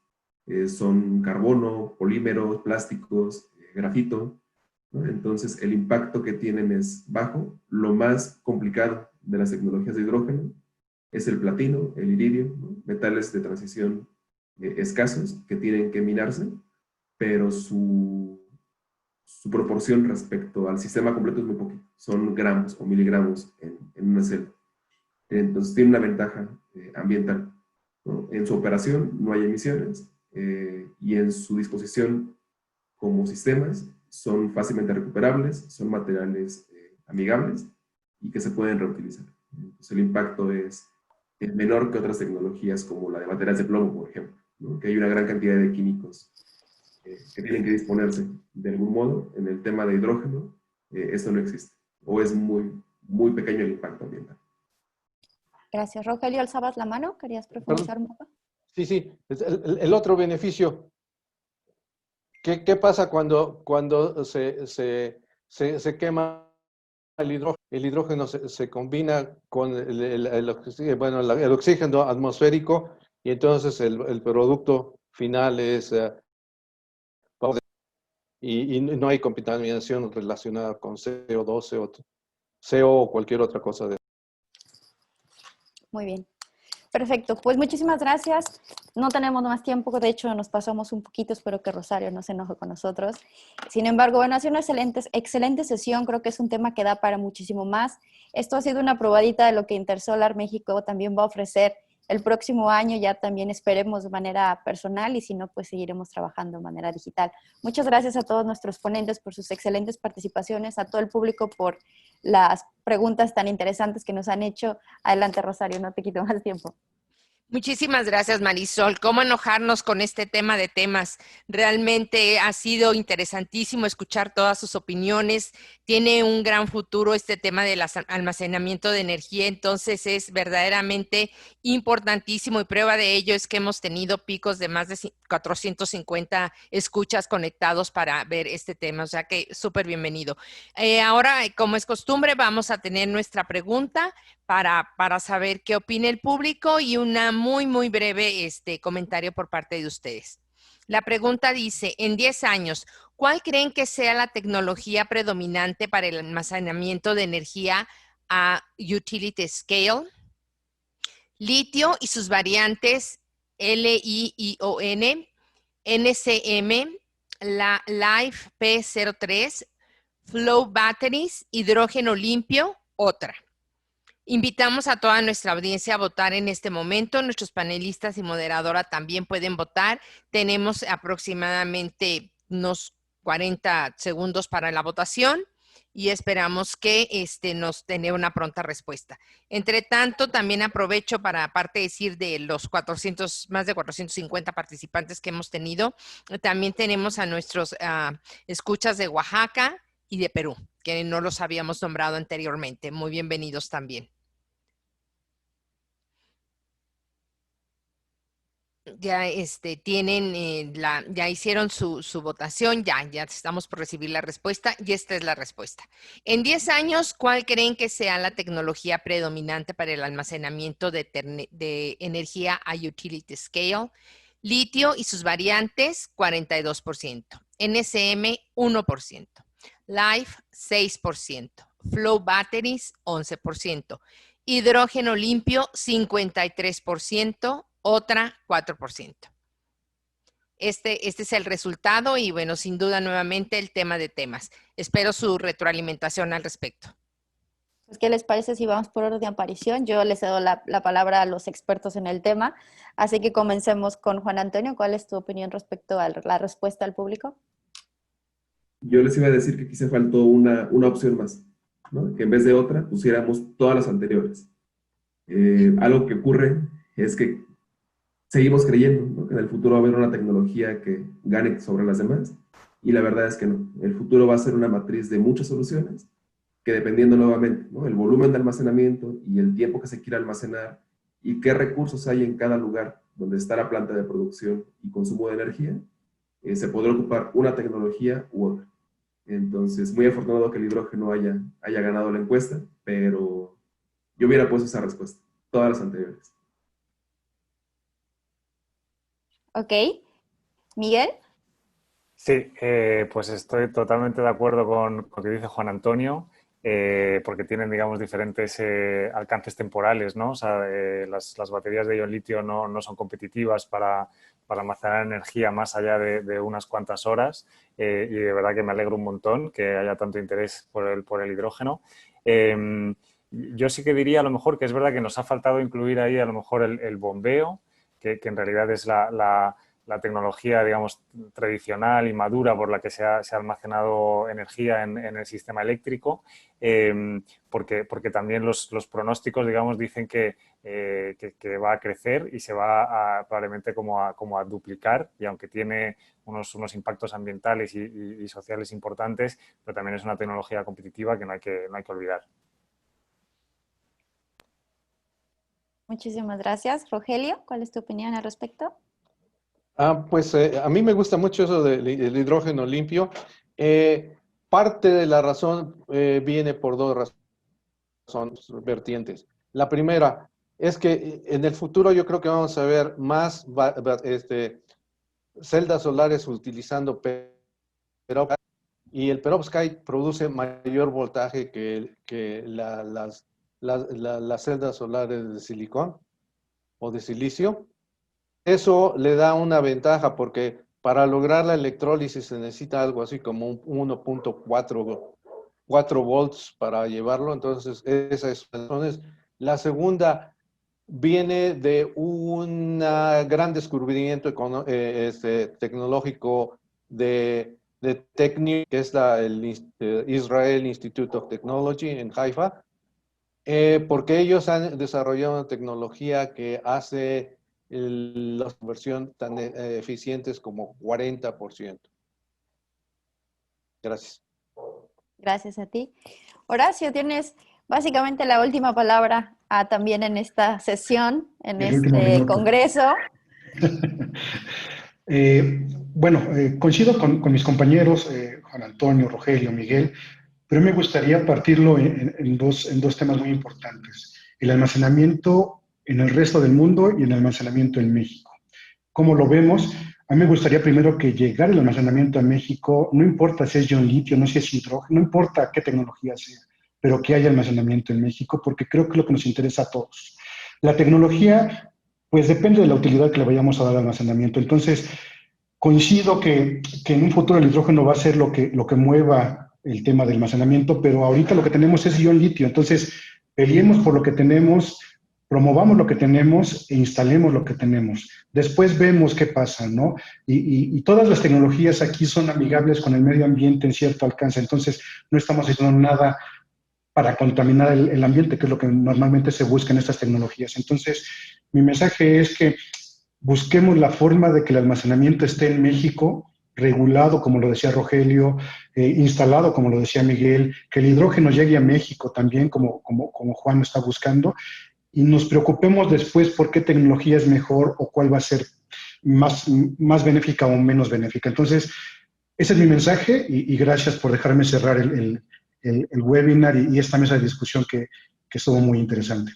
Son carbono, polímeros, plásticos, grafito, ¿no? Entonces el impacto que tienen es bajo. Lo más complicado de las tecnologías de hidrógeno es el platino, el iridio, ¿no?, metales de transición escasos que tienen que minarse, pero su proporción respecto al sistema completo es muy poquito, son gramos o miligramos en una celda. Entonces tiene una ventaja ambiental, ¿no? En su operación no hay emisiones y en su disposición como sistemas son fácilmente recuperables, son materiales amigables y que se pueden reutilizar. Entonces el impacto es menor que otras tecnologías como la de baterías de plomo, por ejemplo, ¿no?, que hay una gran cantidad de químicos que tienen que disponerse de algún modo. En el tema de hidrógeno, esto no existe, o es muy, muy pequeño el impacto ambiental. Gracias. Rogelio, alzabas la mano, ¿querías profundizar un poco? Sí. El otro beneficio, ¿qué pasa cuando se quema el hidrógeno? El hidrógeno se combina con el oxígeno atmosférico y entonces el producto final es y no hay contaminación relacionada con CO2, CO o cualquier otra cosa de. Muy bien. Perfecto, pues muchísimas gracias. No tenemos más tiempo, de hecho nos pasamos un poquito, espero que Rosario no se enoje con nosotros. Sin embargo, bueno, ha sido una excelente sesión, creo que es un tema que da para muchísimo más. Esto ha sido una probadita de lo que Intersolar México también va a ofrecer el próximo año, ya también esperemos de manera personal y si no, pues seguiremos trabajando de manera digital. Muchas gracias a todos nuestros ponentes por sus excelentes participaciones, a todo el público por las preguntas tan interesantes que nos han hecho. Adelante, Rosario, no te quito más tiempo. Muchísimas gracias, Marisol. ¿Cómo enojarnos con este tema de temas? Realmente ha sido interesantísimo escuchar todas sus opiniones. Tiene un gran futuro este tema del almacenamiento de energía, entonces es verdaderamente importantísimo y prueba de ello es que hemos tenido picos de más de 450 escuchas conectados para ver este tema, o sea que súper bienvenido. Ahora, como es costumbre, vamos a tener nuestra pregunta para saber qué opina el público y una muy breve comentario por parte de ustedes. La pregunta dice, en 10 años, ¿cuál creen que sea la tecnología predominante para el almacenamiento de energía a utility scale? Litio y sus variantes LiION, NCM, la Life P03, Flow Batteries, hidrógeno limpio, otra. Invitamos a toda nuestra audiencia a votar en este momento. Nuestros panelistas y moderadora también pueden votar. Tenemos aproximadamente unos 40 segundos para la votación. y esperamos que nos tenga una pronta respuesta. Entre tanto, también aprovecho para, aparte de decir de los más de 450 participantes que hemos tenido, también tenemos a nuestros escuchas de Oaxaca y de Perú, que no los habíamos nombrado anteriormente. Muy bienvenidos también. Ya ya hicieron su votación, ya estamos por recibir la respuesta y esta es la respuesta. En 10 años, ¿cuál creen que sea la tecnología predominante para el almacenamiento de energía a utility scale? Litio y sus variantes, 42%. NSM, 1%. Life, 6%. Flow batteries, 11%. Hidrógeno limpio, 53%. Otra, 4%. Este es el resultado y, bueno, sin duda, nuevamente, el tema de temas. Espero su retroalimentación al respecto. Pues, ¿qué les parece si vamos por orden de aparición? Yo les cedo la palabra a los expertos en el tema. Así que comencemos con Juan Antonio. ¿Cuál es tu opinión respecto a la respuesta al público? Yo les iba a decir que quizá faltó una opción más, ¿no? Que en vez de otra pusiéramos todas las anteriores. Algo que ocurre es que seguimos creyendo, ¿no?, que en el futuro va a haber una tecnología que gane sobre las demás, y la verdad es que no. El futuro va a ser una matriz de muchas soluciones, que dependiendo nuevamente, ¿no?, el volumen de almacenamiento y el tiempo que se quiera almacenar, y qué recursos hay en cada lugar donde está la planta de producción y consumo de energía, se podrá ocupar una tecnología u otra. Entonces, muy afortunado que el hidrógeno haya ganado la encuesta, pero yo hubiera puesto esa respuesta, todas las anteriores. Ok. ¿Miguel? Sí, pues estoy totalmente de acuerdo con lo que dice Juan Antonio, porque tienen, digamos, diferentes alcances temporales, ¿no? O sea, las baterías de ion litio no son competitivas para almacenar energía más allá de unas cuantas horas, y de verdad que me alegro un montón que haya tanto interés por el hidrógeno. Yo sí que diría a lo mejor que es verdad que nos ha faltado incluir ahí a lo mejor el bombeo, que en realidad es la tecnología, digamos, tradicional y madura por la que se ha almacenado energía en el sistema eléctrico, porque también los pronósticos, digamos, dicen que va a crecer y se va probablemente como a duplicar, y aunque tiene unos impactos ambientales y sociales importantes, pero también es una tecnología competitiva que no hay que olvidar. Muchísimas gracias. Rogelio, ¿cuál es tu opinión al respecto? Pues a mí me gusta mucho eso del hidrógeno limpio. Parte de la razón viene por dos razones vertientes. La primera es que en el futuro yo creo que vamos a ver más celdas solares utilizando perovskite, y el perovskite produce mayor voltaje que las celdas solares de silicón o de silicio. Eso le da una ventaja porque para lograr la electrólisis se necesita algo así como un 1.4 volts para llevarlo. Entonces, esa es la razón. La segunda viene de un gran descubrimiento tecnológico de Technion, que es el Israel Institute of Technology en Haifa, porque ellos han desarrollado una tecnología que hace la conversión tan eficientes como 40%. Gracias. Gracias a ti. Horacio, tienes básicamente la última palabra también en esta sesión, en este congreso. Coincido con mis compañeros, Juan Antonio, Rogelio, Miguel, pero me gustaría partirlo en dos temas muy importantes: el almacenamiento en el resto del mundo y el almacenamiento en México. ¿Cómo lo vemos? A mí me gustaría primero que llegara el almacenamiento a México, no importa si es ion litio, no si es hidrógeno, no importa qué tecnología sea, pero que haya almacenamiento en México, porque creo que es lo que nos interesa a todos. La tecnología, pues depende de la utilidad que le vayamos a dar al almacenamiento. Entonces, coincido que en un futuro el hidrógeno va a ser lo que mueva el tema del almacenamiento, pero ahorita lo que tenemos es ion litio. Entonces, peleemos por lo que tenemos, promovamos lo que tenemos e instalemos lo que tenemos. Después vemos qué pasa, ¿no? Y todas las tecnologías aquí son amigables con el medio ambiente en cierto alcance, entonces no estamos haciendo nada para contaminar el ambiente, que es lo que normalmente se busca en estas tecnologías. Entonces, mi mensaje es que busquemos la forma de que el almacenamiento esté en México, regulado, como lo decía Rogelio, instalado, como lo decía Miguel, que el hidrógeno llegue a México también, como Juan está buscando, y nos preocupemos después por qué tecnología es mejor o cuál va a ser más benéfica o menos benéfica. Entonces, ese es mi mensaje y gracias por dejarme cerrar el webinar y esta mesa de discusión que estuvo muy interesante.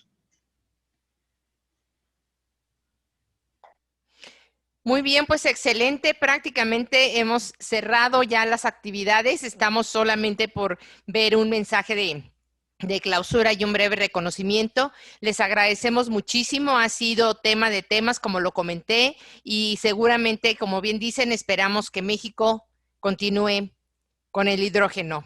Muy bien, pues excelente. Prácticamente hemos cerrado ya las actividades. Estamos solamente por ver un mensaje de clausura y un breve reconocimiento. Les agradecemos muchísimo. Ha sido tema de temas, como lo comenté, y seguramente, como bien dicen, esperamos que México continúe con el hidrógeno.